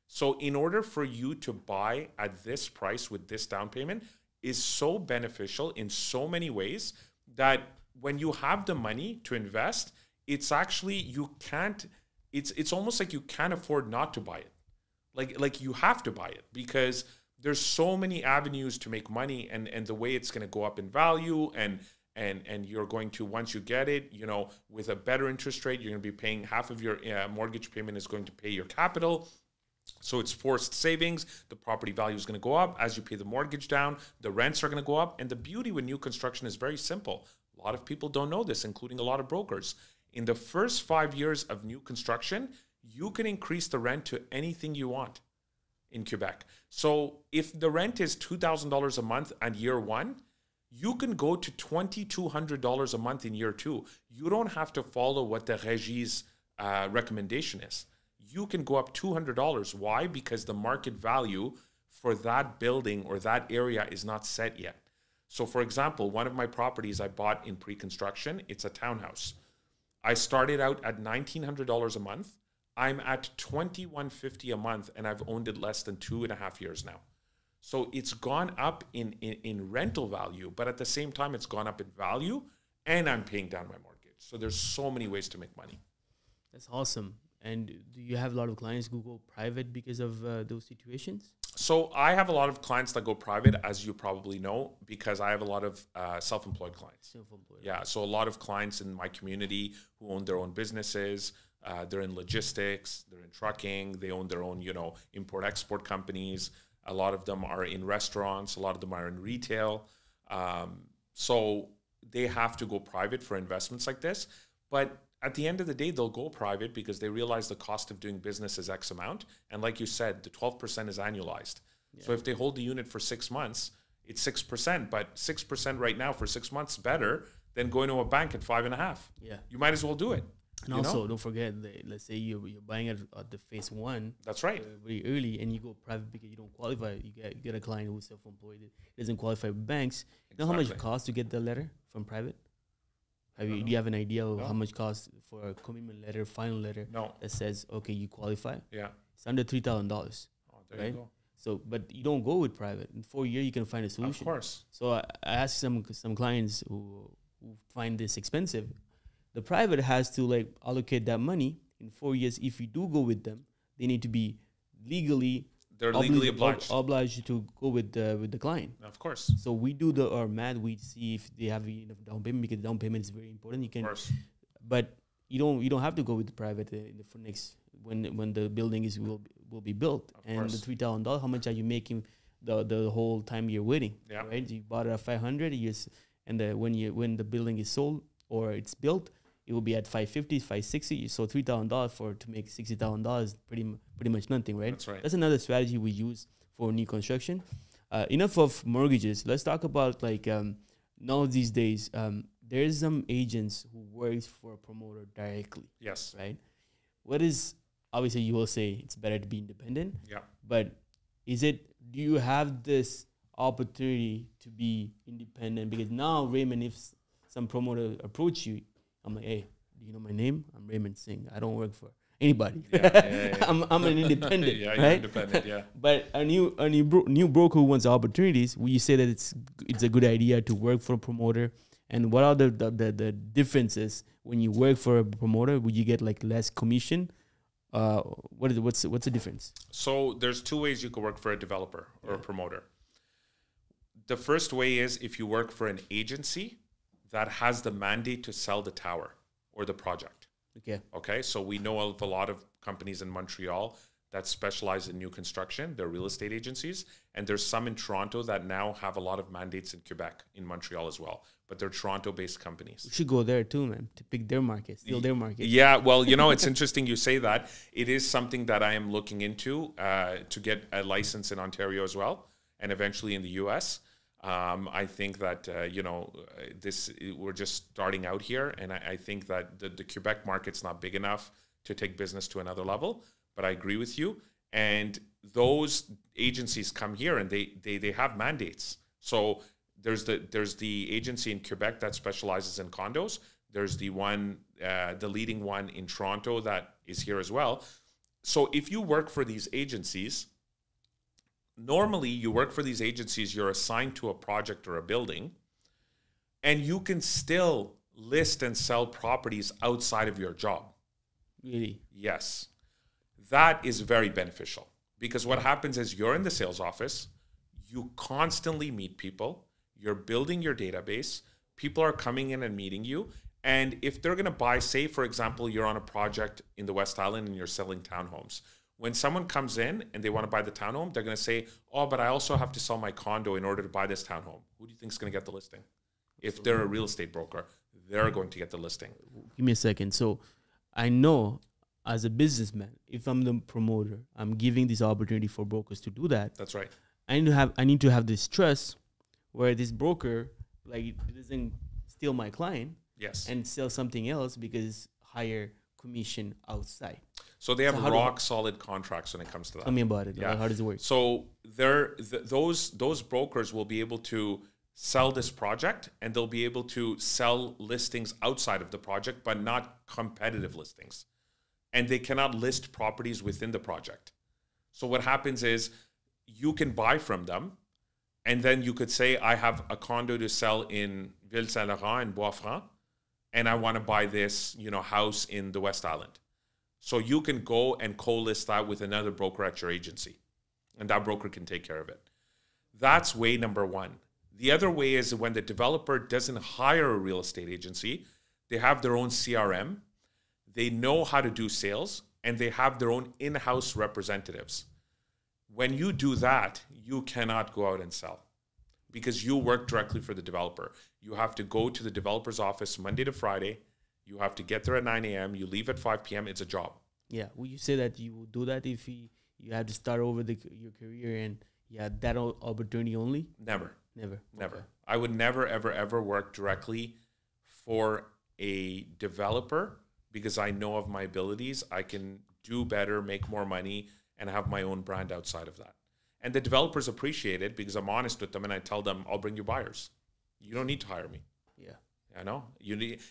So in order for you to buy at this price with this down payment is so beneficial in so many ways that when you have the money to invest, it's actually, you can't, it's almost like you can't afford not to buy it. Like you have to buy it, because there's so many avenues to make money, and the way it's going to go up in value, and you're going to, once you get it, you know, with a better interest rate, you're going to be paying half of your mortgage payment is going to pay your capital. So it's forced savings. The property value is going to go up as you pay the mortgage down. The rents are going to go up. And the beauty with new construction is very simple. A lot of people don't know this, including a lot of brokers. In the first 5 years of new construction, you can increase the rent to anything you want in Quebec. So if the rent is $2,000 a month at year one, you can go to $2,200 a month in year two. You don't have to follow what the Régie's recommendation is. You can go up $200. Why? Because the market value for that building or that area is not set yet. So for example, one of my properties I bought in pre-construction, it's a townhouse. I started out at $1,900 a month. I'm at $2,150 a month, and I've owned it less than 2.5 years now. So it's gone up in rental value, but at the same time, it's gone up in value, and I'm paying down my mortgage. So there's so many ways to make money. That's awesome. And do you have a lot of clients who go private because of those situations? So I have a lot of clients that go private, as you probably know, because I have a lot of self-employed clients. Self-employed. Yeah, so a lot of clients in my community who own their own businesses. They're in logistics, they're in trucking, they own their own, you know, import-export companies. A lot of them are in restaurants, a lot of them are in retail. So they have to go private for investments like this. But at the end of the day, they'll go private because they realize the cost of doing business is X amount. And like you said, the 12% is annualized. Yeah. So if they hold the unit for 6 months, it's 6%, but 6% right now for 6 months is better than going to a bank at 5.5%. Yeah. You might as well do it. And also, don't forget, let's say you're buying at the phase one. That's right. Very early, and you go private because you don't qualify. You get a client who's self-employed, doesn't qualify with banks. Exactly. You know how much it costs to get the letter from private? Do you have an idea of how much it costs for a commitment letter, final letter that says, okay, you qualify? Yeah. It's under $3,000. Oh, there you go. So, but you don't go with private. In 4 years, you can find a solution. Of course. So I asked some clients who find this expensive. The private has to like allocate that money in 4 years. If you do go with them, they need to be legally obliged to go with the client. Of course. So we do our math. We see if they have enough down payment, because down payment is very important. You can, of course. But you don't have to go with the private for next when the building will be built. Of course. The $3,000. How much are you making the whole time you're waiting? Yeah. Right. You bought it at 500 years, and when the building is sold or it's built, it will be at 550, 560. So $3,000 to make $60,000 pretty much nothing, right? That's right. That's another strategy we use for new construction. Enough of mortgages. Let's talk about like now these days. There's some agents who works for a promoter directly. Yes. Right. What is, obviously you will say it's better to be independent. Yeah. But do you have this opportunity to be independent? Because now, Raymond, if some promoter approach you, I'm like, hey, do you know my name? I'm Raymond Singh. I don't work for anybody. Yeah. I'm an independent. Yeah, right? You're independent. Yeah. But a new broker who wants opportunities, will you say that it's a good idea to work for a promoter? And what are the differences when you work for a promoter? Would you get like less commission? What's the difference? So there's two ways you could work for a developer or a promoter. The first way is if you work for an agency that has the mandate to sell the tower or the project. Okay. So we know of a lot of companies in Montreal that specialize in new construction. They're real estate agencies. And there's some in Toronto that now have a lot of mandates in Quebec, in Montreal as well. But they're Toronto-based companies. We should go there too, man, to pick their market, steal their market. Yeah, well, it's interesting you say that. It is something that I am looking into to get a license in Ontario as well, and eventually in the U.S. I think that, we're just starting out here. And I think that the Quebec market's not big enough to take business to another level. But I agree with you. And those agencies come here and they have mandates. So there's the agency in Quebec that specializes in condos. There's the leading one in Toronto that is here as well. So if you work for these agencies, normally you work for these agencies, you're assigned to a project or a building, and you can still list and sell properties outside of your job. Really? Yes. That is very beneficial because what happens is you're in the sales office, you constantly meet people, you're building your database, people are coming in and meeting you. And if they're going to buy, say, for example, you're on a project in the West Island and you're selling townhomes. When someone comes in and they want to buy the townhome, they're going to say, oh, but I also have to sell my condo in order to buy this townhome. Who do you think is going to get the listing? If they're a real estate broker, they're going to get the listing. Give me a second. So I know as a businessman, if I'm the promoter, I'm giving this opportunity for brokers to do that. That's right. I need to have this trust where this broker like doesn't steal my client. Yes. And sell something else because higher commission outside. So they have rock solid contracts when it comes to that. Tell me about it. Yeah. Like, how does it work? So those brokers will be able to sell this project and they'll be able to sell listings outside of the project, but not competitive listings. And they cannot list properties within the project. So what happens is you can buy from them and then you could say, I have a condo to sell in Ville-Saint-Laurent and Bois-Franc, and I want to buy this, house in the West Island. So you can go and co-list that with another broker at your agency, and that broker can take care of it. That's way number one. The other way is when the developer doesn't hire a real estate agency, they have their own CRM, they know how to do sales, and they have their own in-house representatives. When you do that, you cannot go out and sell, because you work directly for the developer. You have to go to the developer's office Monday to Friday. You have to get there at 9 a.m. You leave at 5 p.m. It's a job. Yeah. Would you say that you would do that if you had to start over your career and you had that opportunity only? Never. Never. Okay. I would never, ever, ever work directly for a developer because I know of my abilities. I can do better, make more money, and have my own brand outside of that. And the developers appreciate it because I'm honest with them and I tell them, I'll bring you buyers. You don't need to hire me. Yeah. I know.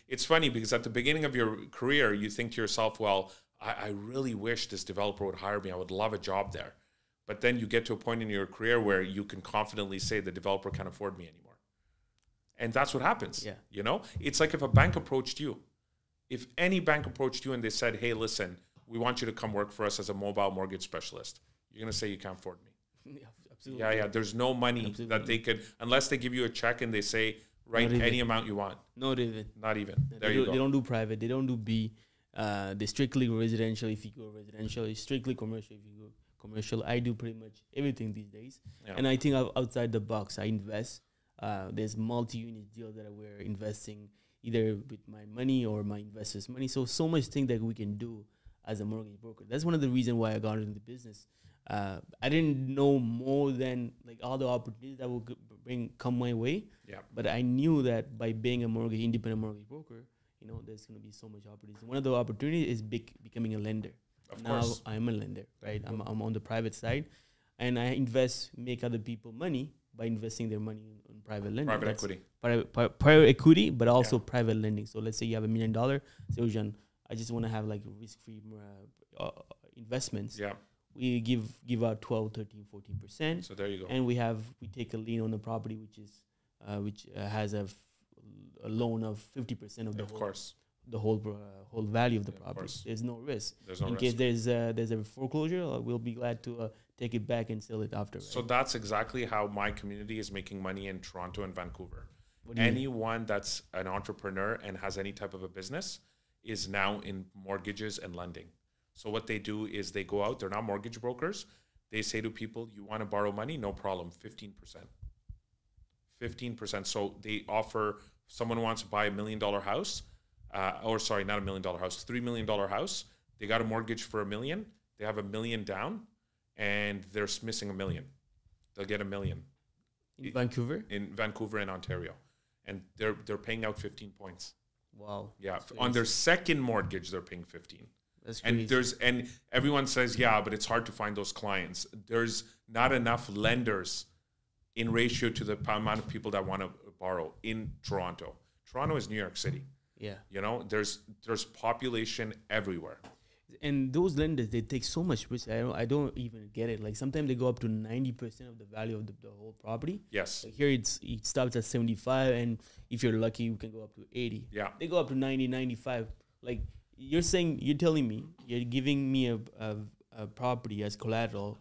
It's funny because at the beginning of your career, you think to yourself, well, I really wish this developer would hire me. I would love a job there. But then you get to a point in your career where you can confidently say the developer can't afford me anymore. And that's what happens. Yeah. It's like if a bank approached you. If any bank approached you and they said, hey, listen, we want you to come work for us as a mobile mortgage specialist. You're going to say you can't afford me. Yeah, absolutely. Yeah. There's no money that they could, unless they give you a check and they say, write any amount you want. Not even. Not even. There you go. They don't do private. They don't do B. They strictly residential if you go residential. It's strictly commercial if you go commercial. I do pretty much everything these days. Yeah. And I think outside the box, I invest. There's multi-unit deals that we're investing either with my money or my investors' money. So much thing that we can do as a mortgage broker. That's one of the reasons why I got into the business. I didn't know more than like all the opportunities that will come my way. Yeah. But I knew that by being a independent mortgage broker, there's going to be so much opportunities. One of the opportunities is becoming a lender. Of course. I'm a lender, right? I'm on the private side, and I make other people money by investing their money in private lending. Private equity. Private equity, but also private lending. So let's say you have $1 million. Say, Ojan, I just want to have like risk-free investments. Yeah. We give out 12, 13, 14%. So there you go. And we take a lien on the property, which has a loan of 50% of the whole value of the property. There's no risk. In case there's a foreclosure, we'll be glad to take it back and sell it after. Right? So that's exactly how my community is making money in Toronto and Vancouver. Anyone that's an entrepreneur and has any type of a business is now in mortgages and lending. So what they do is they go out, they're not mortgage brokers. They say to people, you want to borrow money? No problem, 15%. 15%. So they offer, someone wants to buy $1 million house, not $1 million house, $3 million house. They got a mortgage for $1 million. They have $1 million down and they're missing $1 million. They'll get $1 million. In Vancouver? In Vancouver and Ontario. And they're paying out 15 points. Wow. Yeah. On their second mortgage, they're paying 15. That's crazy. And everyone says, yeah, but it's hard to find those clients. There's not enough lenders in ratio to the amount of people that want to borrow in Toronto. Toronto is New York City. Yeah. There's population everywhere. and those lenders, they take so much risk. I don't even get it. Like sometimes they go up to 90% of the value of the whole property. Yes. Like here it starts at 75, and if you're lucky, you can go up to 80. Yeah. They go up to 90, 95. Like you're telling me you're giving me a property as collateral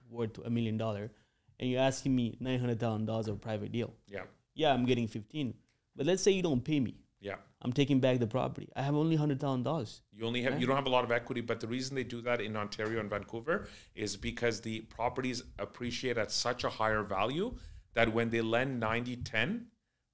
worth $1 million, and you're asking me $900,000 of private deal. Yeah. Yeah, I'm getting 15. But let's say you don't pay me. Yeah. I'm taking back the property. I have only $100,000. You don't have a lot of equity, but the reason they do that in Ontario and Vancouver is because the properties appreciate at such a higher value that when they lend 90-10,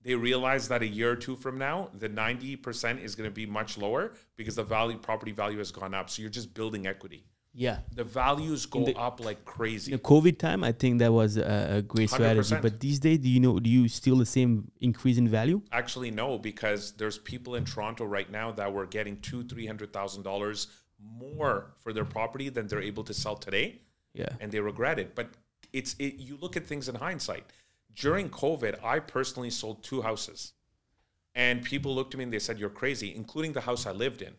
they realize that a year or two from now, the 90% is going to be much lower because the property value has gone up. So you're just building equity. Yeah. The values go up like crazy. In the COVID time, I think that was a great strategy. 100%. But these days, do you still the same increase in value? Actually, no, because there's people in Toronto right now that were getting $200,000-$300,000 more for their property than they're able to sell today. Yeah. And they regret it. But you look at things in hindsight. During COVID, I personally sold 2 houses. And people looked at me and they said, you're crazy, including the house I lived in.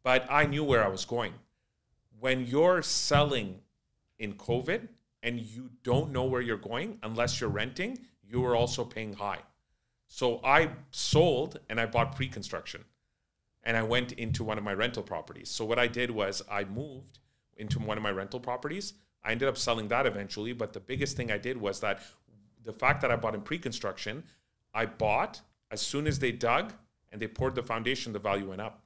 But I knew where I was going. When you're selling in COVID and you don't know where you're going, unless you're renting, you are also paying high. So I sold and I bought pre-construction and I went into one of my rental properties. So what I did was I moved into one of my rental properties. I ended up selling that eventually. But the biggest thing I did was that the fact that I bought in pre-construction, I bought as soon as they dug and they poured the foundation, the value went up.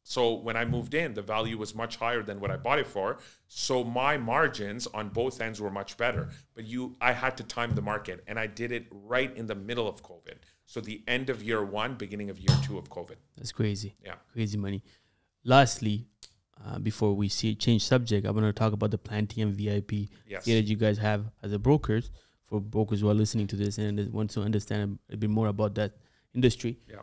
So when I moved in, the value was much higher than what I bought it for. So my margins on both ends were much better. But I had to time the market, and I did it right in the middle of COVID. So the end of year 1, beginning of year 2 of COVID. That's crazy. Yeah. Crazy money. Lastly, before we change subject, I want to talk about the Planty and VIP Yes. that you guys have as a brokers, for brokers who are listening to this and want to understand a bit more about that industry. Yeah.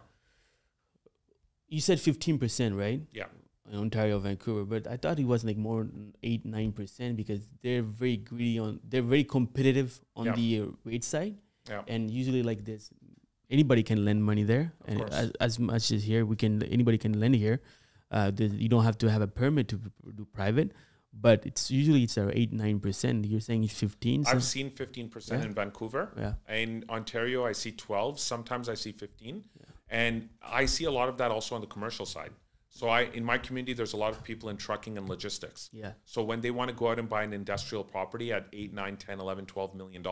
You said 15%, right? Yeah. In Ontario, Vancouver, but I thought it was like more than 8-9% because they're very greedy they're very competitive on the rate side. Yeah. And usually like this, anybody can lend money there. Of course. As much as here, anybody can lend here. You don't have to have a permit to do private, but it's usually 8-9%. You're saying it's 15. I've seen 15% in Vancouver. Yeah. In Ontario, I see 12. Sometimes I see 15. Yeah. And I see a lot of that also on the commercial side. So in my community, there's a lot of people in trucking and logistics. Yeah. So when they want to go out and buy an industrial property at 8, 9, 10, 11, $12 million,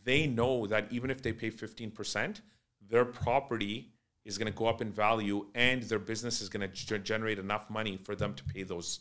they know that even if they pay 15%, their property is going to go up in value and their business is going to generate enough money for them to pay those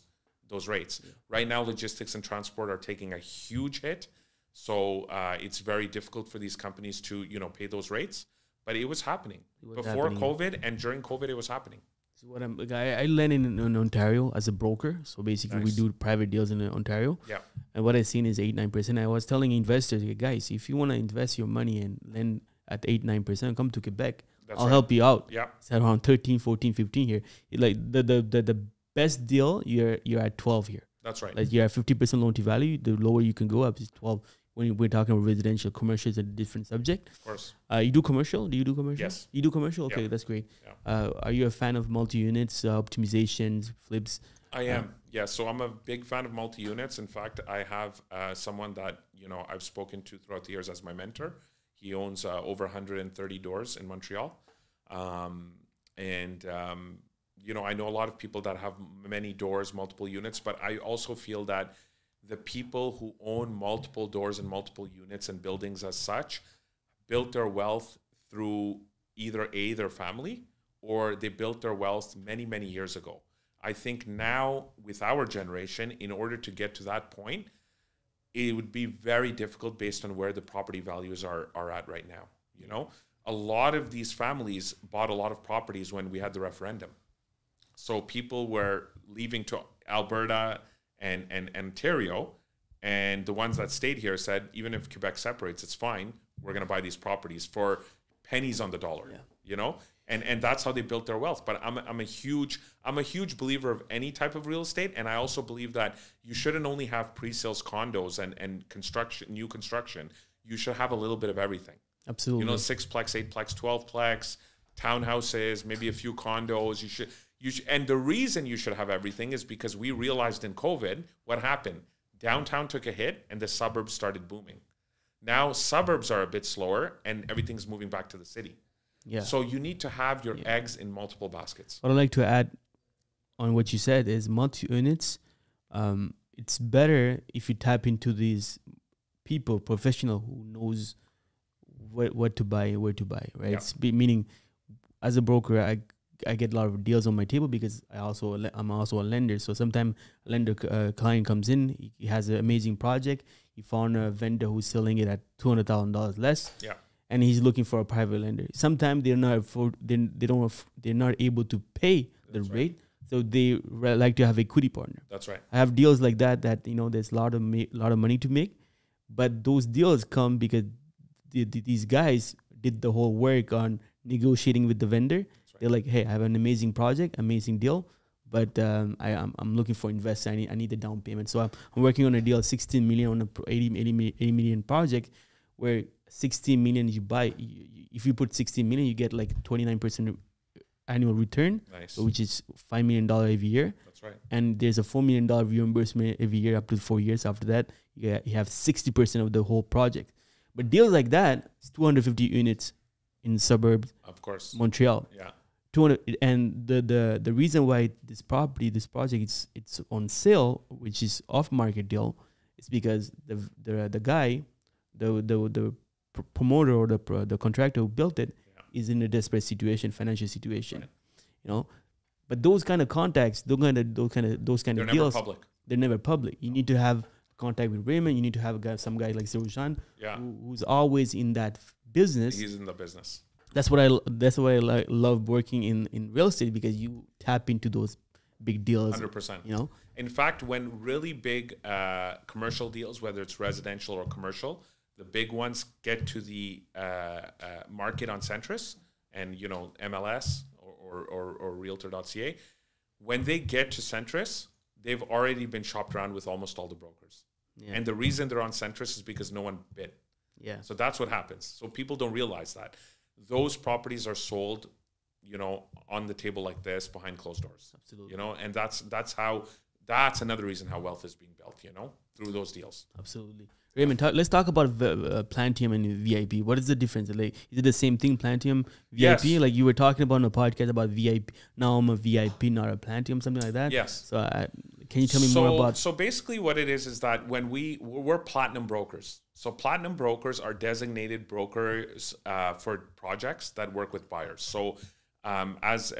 rates. Yeah. Right now, logistics and transport are taking a huge hit. So it's very difficult for these companies to, pay those rates. But it was happening before COVID, and during COVID, it was happening. So what I lend in Ontario as a broker. So basically, we do private deals in Ontario. Yeah. And what I seen is 8-9%. I was telling investors, guys, if you want to invest your money and lend at 8-9%, come to Quebec. I'll help you out. Yeah. It's at around 13, 14, 15 here. Like the best deal, you're at 12 here. That's right. Like you're at 50% loan to value. The lower you can go up is 12. When we're talking about residential, commercial is a different subject. Of course. You do commercial? Do you do commercial? Yes. You do commercial? Okay, that's great. Yeah. Are you a fan of multi-units, optimizations, flips? I am. Yeah. So I'm a big fan of multi-units. In fact, I have someone that, I've spoken to throughout the years as my mentor. He owns over 130 doors in Montreal. I know a lot of people that have many doors, multiple units, but I also feel that the people who own multiple doors and multiple units and buildings as such built their wealth through either their family or they built their wealth many, many years ago. I think now with our generation, in order to get to that point, it would be very difficult based on where the property values are at right now. A lot of these families bought a lot of properties when we had the referendum. So people were leaving to Alberta and Ontario, and the ones that stayed here said, even if Quebec separates, it's fine. We're going to buy these properties for pennies on the dollar, and that's how they built their wealth. But I'm a huge believer of any type of real estate, and I also believe that you shouldn't only have pre-sales condos and new construction. You should have a little bit of everything. Absolutely. 6-plex, 8-plex, 12-plex, townhouses, maybe a few condos. And the reason you should have everything is because we realized in COVID, what happened? Downtown took a hit and the suburbs started booming. Now suburbs are a bit slower and everything's moving back to the city. Yeah. So you need to have your eggs in multiple baskets. What I'd like to add on what you said is multi-units. It's better if you tap into these people, professional who knows what to buy and where to buy, right? Yeah. Meaning, as a broker, I get a lot of deals on my table because I'm also a lender. So sometimes a lender client comes in, he has an amazing project. He found a vendor who's selling it at $200,000 less. Yeah. And he's looking for a private lender. Sometimes they're not able to pay the rate, so they like to have a equity partner. That's right. I have deals like that there's a lot of money to make, but those deals come because these guys did the whole work on negotiating with the vendor. Right. They're like, hey, I have an amazing project, amazing deal, but I'm looking for investors. I need the down payment. So I'm working on a deal, 16 million on a 80 million project, where 16 million you buy. If you put 16 million, you get like 29% annual return, nice. which is $5 million every year. That's right. And there's a $4 million reimbursement every year up to 4 years. After that, you have 60% of the whole project. But deals like that, it's 250 units in suburbs. Of course. Montreal. Yeah. 200, and the reason why this project it's on sale, which is off market deal, is because the guy, the promoter or the contractor who built it is in a desperate situation, financial situation, But those kind of contacts, those kind of deals, they're never public. You need to have contact with Raymond. You need to have some guy like Seroujan, who's always in that business. He's in the business. That's why I love working in real estate, because you tap into those big deals. 100%. In fact, when really big commercial deals, whether it's residential or commercial, the big ones get to the market on Centris and MLS or Realtor.ca. When they get to Centris, they've already been shopped around with almost all the brokers. Yeah. And the reason they're on Centris is because no one bid. Yeah. So that's what happens. So people don't realize that. Those properties are sold, on the table like this behind closed doors. Absolutely. And that's another reason how wealth is being built, through those deals. Absolutely. Raymond, let's talk about Plantium and VIP. What is the difference? Like, is it the same thing, Plantium, VIP? Yes. Like you were talking about on a podcast about VIP. Now I'm a VIP, not a Plantium, something like that. Yes. So can you tell me more about? So basically what it is that when we're platinum brokers. So platinum brokers are designated brokers for projects that work with buyers. So as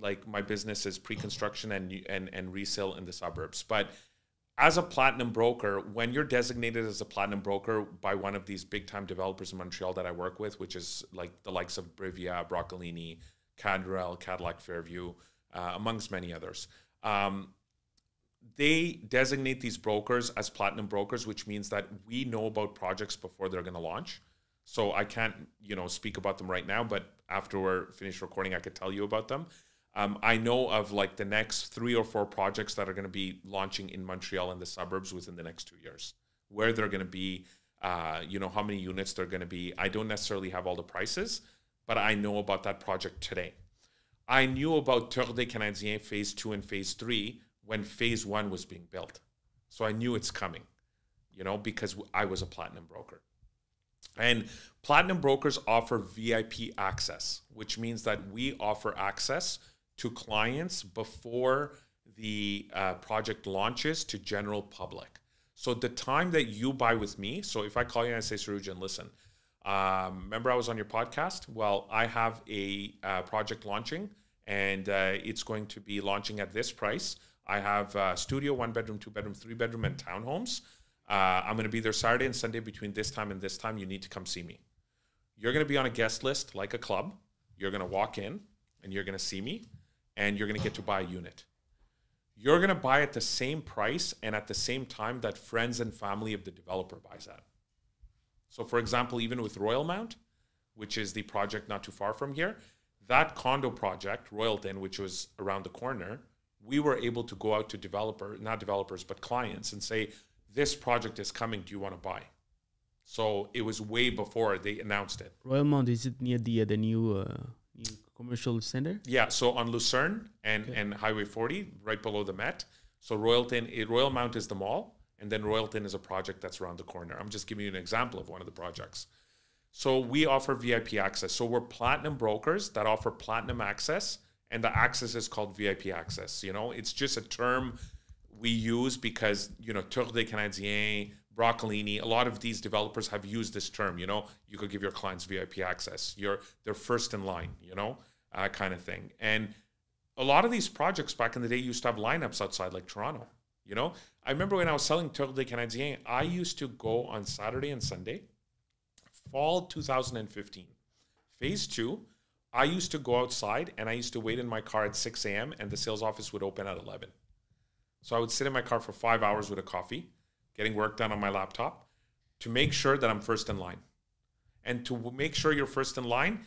like my business is pre-construction and resale in the suburbs. But as a platinum broker, when you're designated as a platinum broker by one of these big-time developers in Montreal that I work with, which is like the likes of Brivia, Broccolini, Cadrell, Cadillac Fairview, amongst many others, they designate these brokers as platinum brokers, which means that we know about projects before they're going to launch. So I can't, speak about them right now, but after we're finished recording, I could tell you about them. I know of like the next 3 or 4 projects that are going to be launching in Montreal and the suburbs within the next 2 years, where they're going to be, how many units they're going to be. I don't necessarily have all the prices, but I know about that project today. I knew about Tour des Canadiens phase 2 and phase 3 when phase 1 was being built. So I knew it's coming, because I was a platinum broker. And platinum brokers offer VIP access, which means that we offer access to clients before the project launches to general public. So the time that you buy with me, so if I call you and I say, Seroujan, listen, remember I was on your podcast? Well, I have a project launching, and it's going to be launching at this price. I have studio, 1-bedroom, 2-bedroom, 3-bedroom, and townhomes. I'm going to be there Saturday and Sunday between this time and this time. You need to come see me. You're going to be on a guest list like a club. You're going to walk in and you're going to see me, and you're going to get to buy a unit. You're going to buy at the same price and at the same time that friends and family of the developer buys at. So for example, even with Royalmount, which is the project not too far from here, that condo project, Royalton, which was around the corner, we were able to go out to not developers, but clients and say, this project is coming, do you want to buy? So it was way before they announced it. Royalmount, is it near the new commercial center? Yeah, so on Lucerne and Highway 40, right below the Met. So Royal Mount is the mall, and then Royalton is a project that's around the corner. I'm just giving you an example of one of the projects. So we offer VIP access. So we're platinum brokers that offer platinum access, and the access is called VIP access. You know, it's just a term we use because, you know, Tour des Canadiens, Broccolini, a lot of these developers have used this term. You know, you could give your clients VIP access. They're first in line, you know, kind of thing. And a lot of these projects back in the day used to have lineups outside, like Toronto. You know, I remember when I was selling Tour des Canadiens, I used to go on Saturday and Sunday. Fall 2015, phase 2, I used to go outside and I used to wait in my car at 6 a.m. and the sales office would open at 11. So I would sit in my car for 5 hours with a coffee, getting work done on my laptop to make sure that I'm first in line. And to make sure you're first in line,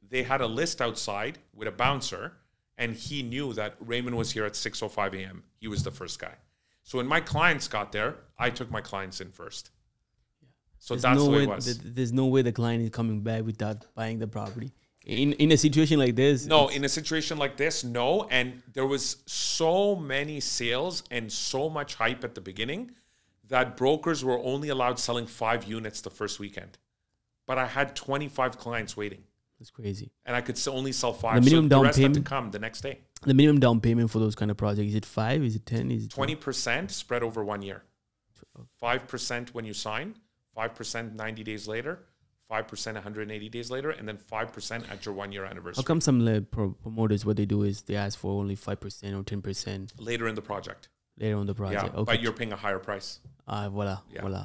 they had a list outside with a bouncer, and he knew that Raymond was here at 6:05 a.m. He was the first guy. So when my clients got there, I took my clients in first. So that's the way it was. There's no way the client is coming back without buying the property. In a situation like this? No, in a situation like this, no. And there was so many sales and so much hype at the beginning that brokers were only allowed selling 5 units the first weekend. But I had 25 clients waiting. That's crazy. And I could only sell 5. The minimum down the rest payment had to come the next day. The minimum down payment for those kind of projects, is it 5? Is it 10? Is it 20% spread over 1 year. 5% when you sign, 5% 90 days later, 5% 180 days later, and then 5% at your 1 year anniversary. How come some promoters, what they do is they ask for only 5% or 10%? Later in the project. Later on the project. Yeah, okay. But you're paying a higher price. Voila.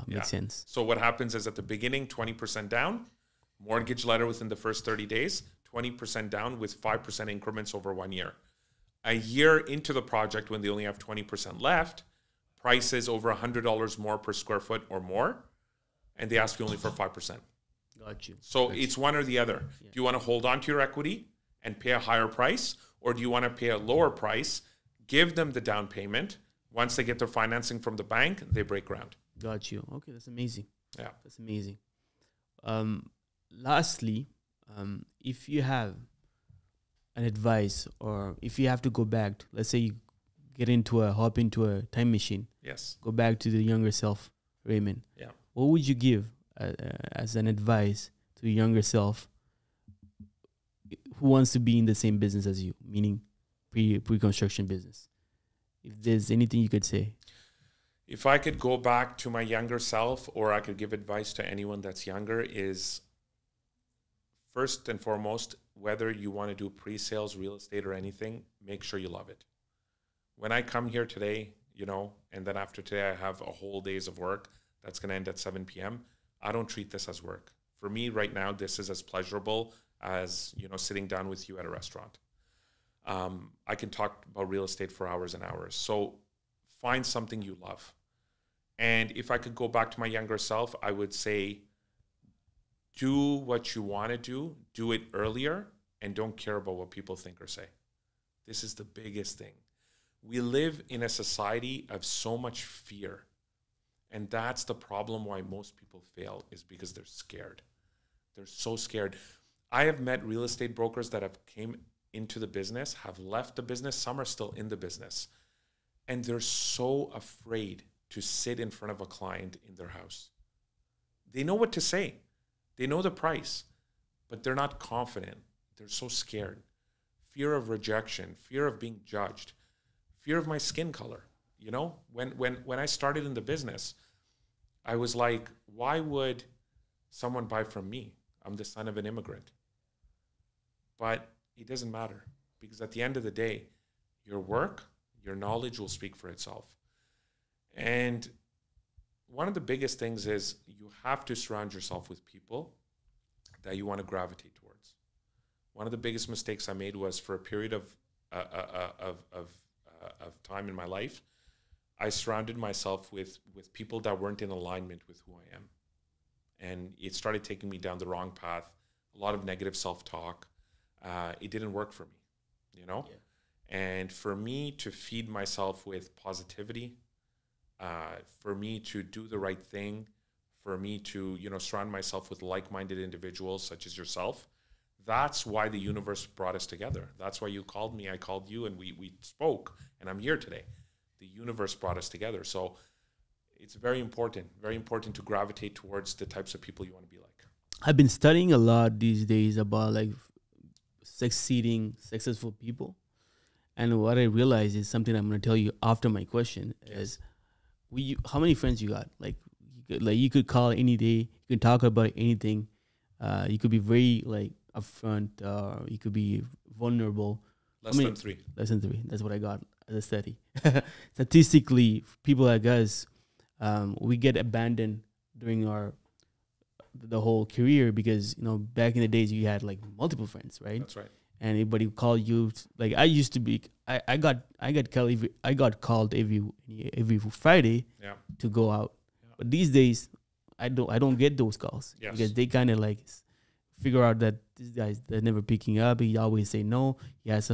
Makes sense. So what happens is at the beginning, 20% down, mortgage letter within the first 30 days, 20% down with 5% increments over 1 year. A year into the project, when they only have 20% left, prices over $100 more per square foot or more, and they ask you only for 5%. Got you. So it's one or the other. Yeah. Do you want to hold on to your equity and pay a higher price, or do you want to pay a lower price, give them the down payment? Once they get their financing from the bank, they break ground. Got you. Okay, that's amazing. Yeah. That's amazing. Lastly, if you have an advice, or if you have to go back, let's say you hop into a time machine. Yes. Go back to the younger self, Raymond. Yeah. What would you give as an advice to your younger self who wants to be in the same business as you, meaning pre-construction business? If there's anything you could say. If I could go back to my younger self, or I could give advice to anyone that's younger, is first and foremost, whether you want to do pre-sales, real estate, or anything, make sure you love it. When I come here today, you know, and then after today I have a whole days of work that's going to end at 7 p.m., I don't treat this as work. For me right now, this is as pleasurable as, you know, sitting down with you at a restaurant. I can talk about real estate for hours and hours. So find something you love. And if I could go back to my younger self, I would say, do what you want to do it earlier, and don't care about what people think or say. This is the biggest thing. We live in a society of so much fear. And that's the problem why most people fail, is because they're scared. They're so scared. I have met real estate brokers that have came into the business, have left the business. Some are still in the business. And they're so afraid to sit in front of a client in their house. They know what to say. They know the price, but they're not confident. They're so scared. Fear of rejection, fear of being judged, fear of my skin color. You know, when I started in the business, I was like, why would someone buy from me? I'm the son of an immigrant. But it doesn't matter, because at the end of the day, your work, your knowledge will speak for itself. And one of the biggest things is you have to surround yourself with people that you want to gravitate towards. One of the biggest mistakes I made was, for a period of time in my life, I surrounded myself with people that weren't in alignment with who I am. And it started taking me down the wrong path, a lot of negative self-talk. It didn't work for me, you know? Yeah. And for me to feed myself with positivity, for me to do the right thing, for me to, you know, surround myself with like-minded individuals such as yourself, That's why the universe brought us together. That's why you called me, I called you, and we spoke, and I'm here today. The universe brought us together. So it's very important to gravitate towards the types of people you want to be like. I've been studying a lot these days about like successful people. And what I realize is something I'm going to tell you after my question is, how many friends you got? Like you could call any day, you can talk about anything. You could be very like upfront, you could be vulnerable. Less than three. That's what I got as a study. Statistically, people like us, we get abandoned during the whole career because, you know, back in the days you had like multiple friends, right? That's right. And anybody would call you. Like I used to be, I got called every Friday to go out. Yeah. But these days, I don't get those calls because they kind of like figure out that this guy's they're never picking up. He always say no. He has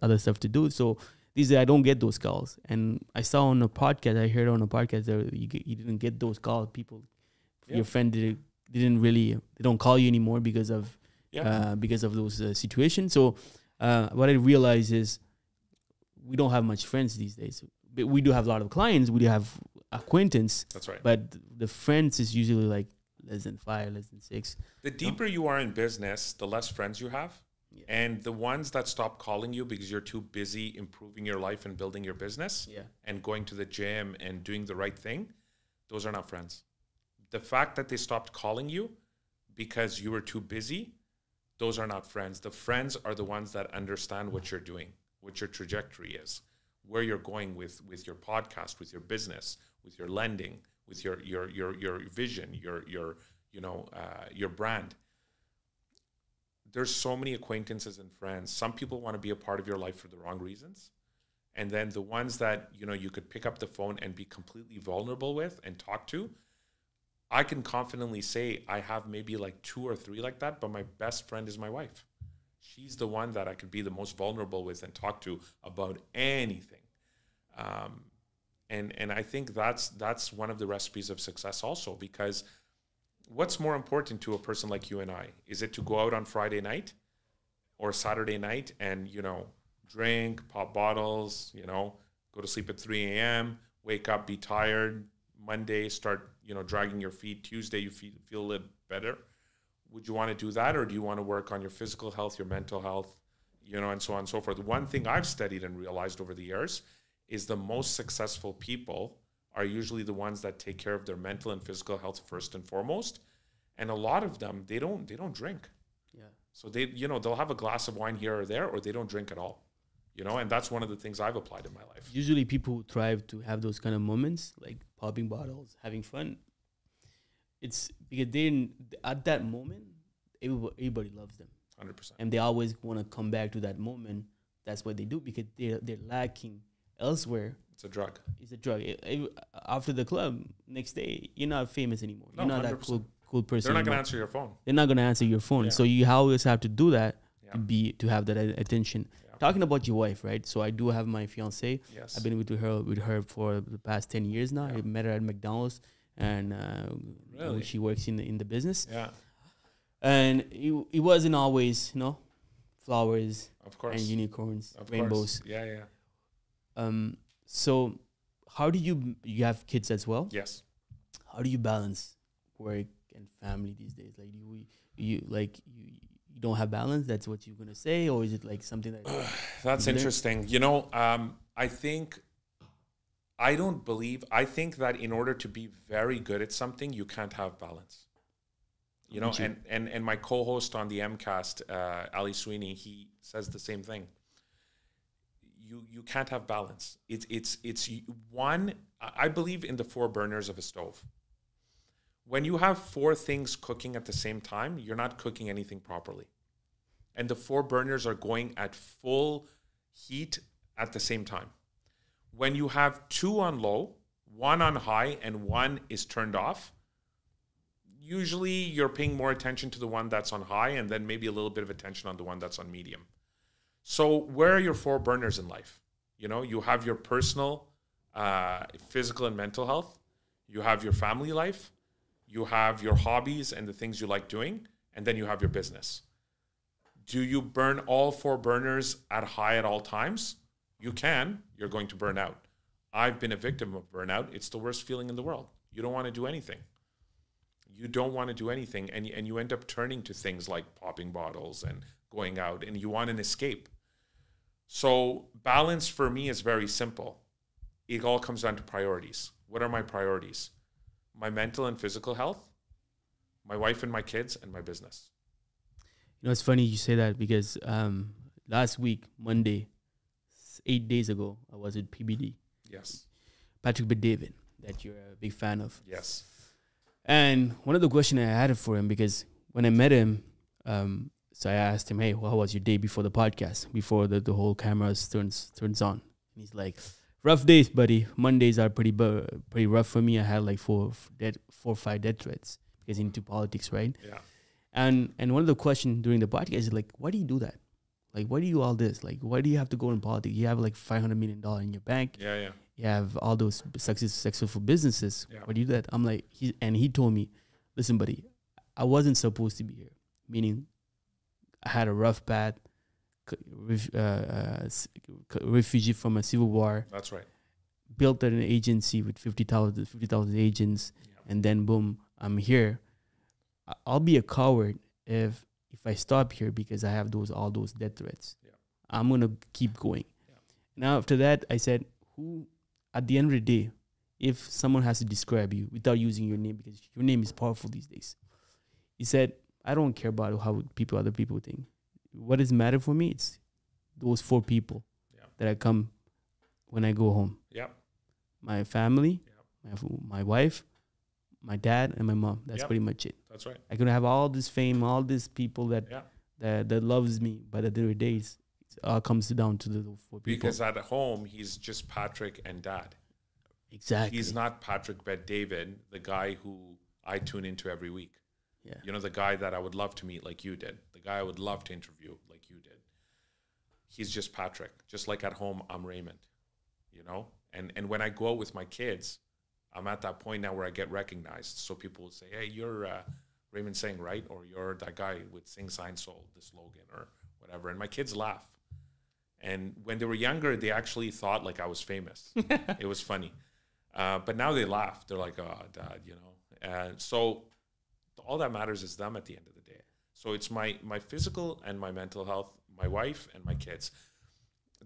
other stuff to do. So these days I don't get those calls. And I saw on a podcast, I heard on a podcast that you didn't get those calls. People, your friend didn't really, they don't call you anymore because of those situations. So what I realize is we don't have much friends these days. But we do have a lot of clients. We do have acquaintance. That's right. But the friends is usually like less than 5, less than 6. The deeper you are in business, the less friends you have. Yeah. And the ones that stop calling you because you're too busy improving your life and building your business and going to the gym and doing the right thing, those are not friends. The fact that they stopped calling you because you were too busy, those are not friends. The friends are the ones that understand what you're doing, what your trajectory is, where you're going with your podcast, with your business, with your lending, with your vision, your brand. There's so many acquaintances and friends. Some people want to be a part of your life for the wrong reasons. And then the ones that, you could pick up the phone and be completely vulnerable with and talk to, I can confidently say I have maybe like 2 or 3 like that, but my best friend is my wife. She's the one that I could be the most vulnerable with and talk to about anything. And I think that's one of the recipes of success also, because what's more important to a person like you and I? Is it to go out on Friday night or Saturday night and, drink, pop bottles, go to sleep at 3 a.m., wake up, be tired, Monday start, dragging your feet, Tuesday you feel a little better? Would you want to do that, or do you want to work on your physical health, your mental health, and so on and so forth? One thing I've studied and realized over the years is the most successful people are usually the ones that take care of their mental and physical health first and foremost. And a lot of them, they don't drink. Yeah. So they, they'll have a glass of wine here or there, or they don't drink at all. And that's one of the things I've applied in my life. Usually people who thrive to have those kind of moments, like popping bottles, having fun. It's because at that moment, everybody loves them. 100%. And they always want to come back to that moment. That's what they do because they're lacking elsewhere. It's a drug. It's a drug. After the club, next day, you're not famous anymore. No, you're not 100%. that cool person. They're not going anymore. to answer your phone. They're not going to answer your phone. Yeah. So you always have to do that to have that attention. Yeah. Talking about your wife, right? So I do have my fiance. Yes. I've been with her for the past 10 years now. Yeah. I met her at McDonald's, and really? She works in the business. Yeah. And it wasn't always, flowers, of course, and unicorns, of rainbows. Course. Yeah. So how do you have kids as well? Yes. How do you balance work and family these days? Like you don't have balance? That's what you're gonna say, or is it like something that? That's interesting. I think that in order to be very good at something, you can't have balance. And my co-host on the MCast, Ali Sweeney, he says the same thing. You can't have balance. It's one. I believe in the 4 burners of a stove. When you have 4 things cooking at the same time, you're not cooking anything properly. And the 4 burners are going at full heat at the same time. When you have 2 on low, 1 on high, and 1 is turned off, usually you're paying more attention to the one that's on high and then maybe a little bit of attention on the one that's on medium. So where are your 4 burners in life? You have your personal, physical and mental health. You have your family life. You have your hobbies and the things you like doing. And then you have your business. Do you burn all 4 burners at high at all times? You can. You're going to burn out. I've been a victim of burnout. It's the worst feeling in the world. You don't want to do anything. You don't want to do anything, and you end up turning to things like popping bottles and going out, and you want an escape. So balance for me is very simple. It all comes down to priorities. What are my priorities? My mental and physical health, my wife and my kids, and my business. You know, it's funny you say that because last week, Monday, 8 days ago, I was at PBD. Yes. Patrick Bet-David, that you're a big fan of. Yes. And one of the questions I had for him, because when I met him, so I asked him, hey, how was your day before the podcast, before the whole cameras turns on? And he's like, rough days, buddy. Mondays are pretty rough for me. I had like 4 or 5 death threats because into politics, right? Yeah. And one of the questions during the podcast is like, why do you do that? Like, why do you all this? Like, why do you have to go in politics? You have like $500 million in your bank. Yeah, yeah. You have all those successful businesses. Yeah. Why do you do that? I'm like, he told me, listen, buddy, I wasn't supposed to be here. Meaning, I had a rough path, refugee from a civil war. That's right. Built an agency with 50,000 agents, and then boom, I'm here. I'll be a coward if I stop here because I have all those death threats. Yeah. I'm gonna keep going. Yeah. Now after that, I said, who? At the end of the day, if someone has to describe you without using your name, because your name is powerful these days, he said, I don't care about how other people think. What is matter for me? It's those 4 people that I come when I go home. Yeah. My family, my wife, my dad, and my mom. That's pretty much it. That's right. I could have all this fame, all these people that loves me, but at the end of the day, it all comes down to the 4 people. Because at home, he's just Patrick and Dad. Exactly. He's not Patrick Bet-David, the guy who I tune into every week. Yeah. You know, the guy that I would love to meet like you did. The guy I would love to interview like you did. He's just Patrick. Just like at home, I'm Raymond. You know? And when I go out with my kids, I'm at that point now where I get recognized. So people will say, hey, you're Raymond Singh, right? Or you're that guy with Sing Sign Soul, the slogan or whatever. And my kids laugh. And when they were younger, they actually thought like I was famous. It was funny. But now they laugh. They're like, oh, Dad, you know. And so all that matters is them at the end of the day. So it's my physical and my mental health, my wife and my kids.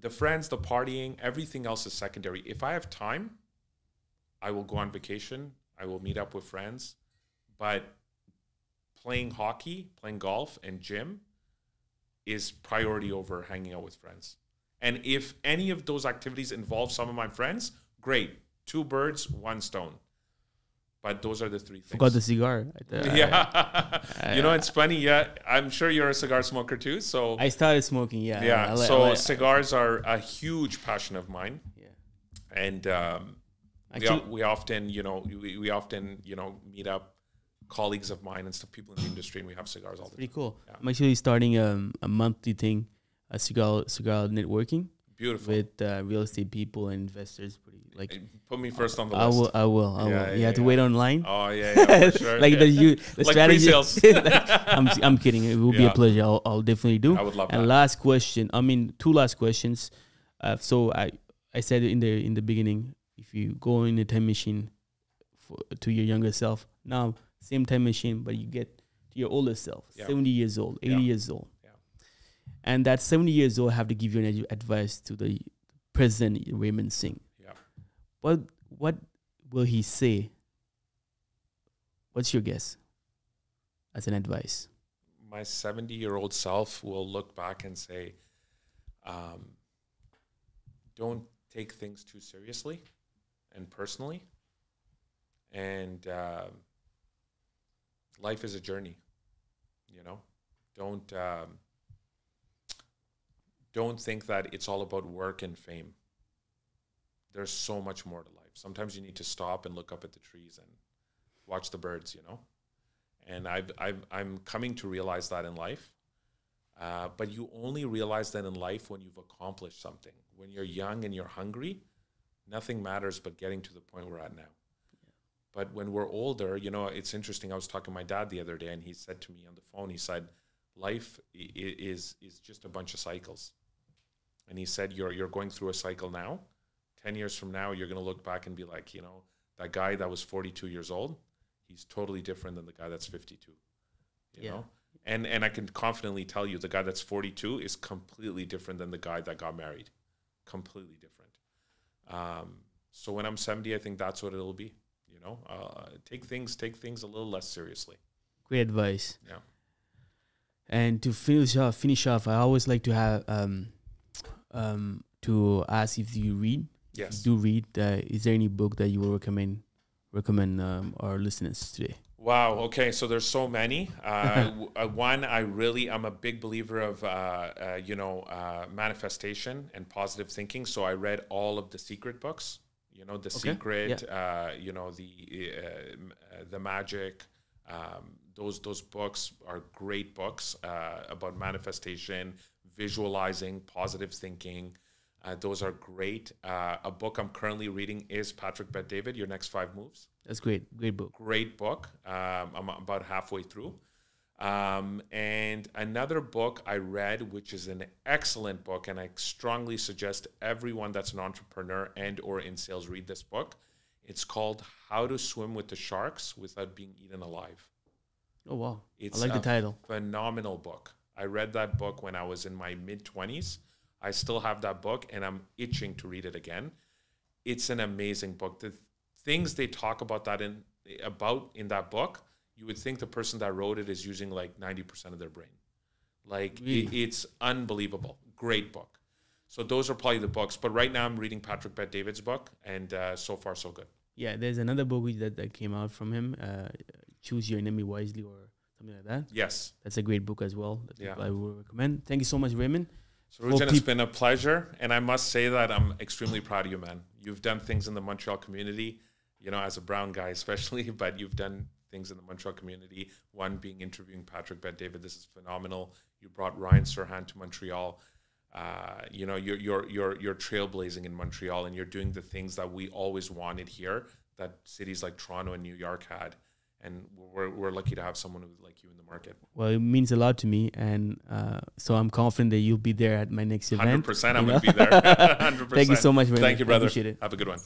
The friends, the partying, everything else is secondary. If I have time, I will go on vacation. I will meet up with friends. But playing hockey, playing golf, and gym is priority over hanging out with friends. And if any of those activities involve some of my friends, great. 2 birds, 1 stone. But those are the 3 things. Forgot the cigar. Yeah. You know, it's funny. Yeah. I'm sure you're a cigar smoker too. So I started smoking. Yeah. Yeah. So cigars are a huge passion of mine. Yeah. And we often, you know, we often, you know, meet up colleagues of mine and stuff, people in the industry, and we have cigars all the time. Pretty cool. Yeah. I'm actually starting a monthly thing, a cigar networking. Beautiful. With real estate people and investors. Like, put me first on the list. I will. You have to wait online. Oh yeah, for sure. Like the like strategy. Pre-sales. I'm kidding. It will be a pleasure. I'll definitely do. I would love and that. Last question. I mean, 2 last questions. So I said in the beginning, if you go in a time machine to your younger self, now same time machine, but you get to your older self, 70 years old, 80 years old. And that 70 years old have to give you an advice to the President Raymond Singh. Yeah. What will he say? What's your guess as an advice? My 70-year-old self will look back and say, don't take things too seriously and personally. And life is a journey, you know? Don't think that it's all about work and fame. There's so much more to life. Sometimes you need to stop and look up at the trees and watch the birds, you know? And I'm coming to realize that in life. But you only realize that in life when you've accomplished something. When you're young and you're hungry, nothing matters but getting to the point we're at now. Yeah. But when we're older, you know, it's interesting. I was talking to my dad the other day, and he said to me on the phone, he said, life is just a bunch of cycles. And he said, you're going through a cycle now. 10 years from now, you're going to look back and be like, you know, that guy that was 42 years old, he's totally different than the guy that's 52, you know? And I can confidently tell you the guy that's 42 is completely different than the guy that got married. Completely different. So when I'm 70, I think that's what it'll be, you know? Take things a little less seriously. Great advice. Yeah. And to finish off, I always like to have to ask if you read. Yes. If you do read. Is there any book that you will recommend our listeners today? Wow. Okay. So there's so many. One, I'm a big believer of, manifestation and positive thinking. So I read all of the Secret books, you know, The Secret, The Magic. Those books are great books about manifestation, visualizing, positive thinking. Those are great. A book I'm currently reading is Patrick Bet-David, Your Next 5 Moves. That's great. Great book. Great book. I'm about halfway through. And another book I read, which is an excellent book, and I strongly suggest everyone that's an entrepreneur and or in sales read this book. It's called How to Swim with the Sharks Without Being Eaten Alive. Oh, wow. It's I like the title. Phenomenal book. I read that book when I was in my mid-20s. I still have that book, and I'm itching to read it again. It's an amazing book. The things they talk about in that book, you would think the person that wrote it is using like 90% of their brain. Like, really? It's unbelievable. Great book. So those are probably the books. But right now I'm reading Patrick Bet-David's book, and so far so good. Yeah, there's another book that came out from him, Choose Your Enemy Wisely or something like that. Yes. That's a great book as well that I would recommend. Thank you so much, Raymond. So, Rujan, it's been a pleasure. And I must say that I'm extremely proud of you, man. You've done things in the Montreal community, you know, as a brown guy especially, but you've done things in the Montreal community. One being interviewing Patrick Bet-David. This is phenomenal. You brought Ryan Serhant to Montreal. You know, you're trailblazing in Montreal, and you're doing the things that we always wanted here that cities like Toronto and New York had. And we're lucky to have someone who's like you in the market. Well, it means a lot to me. And so I'm confident that you'll be there at my next event. 100%. I'm going to be there. 100%. Thank you so much, Raymond. Thank you, brother. I appreciate it. Have a good one.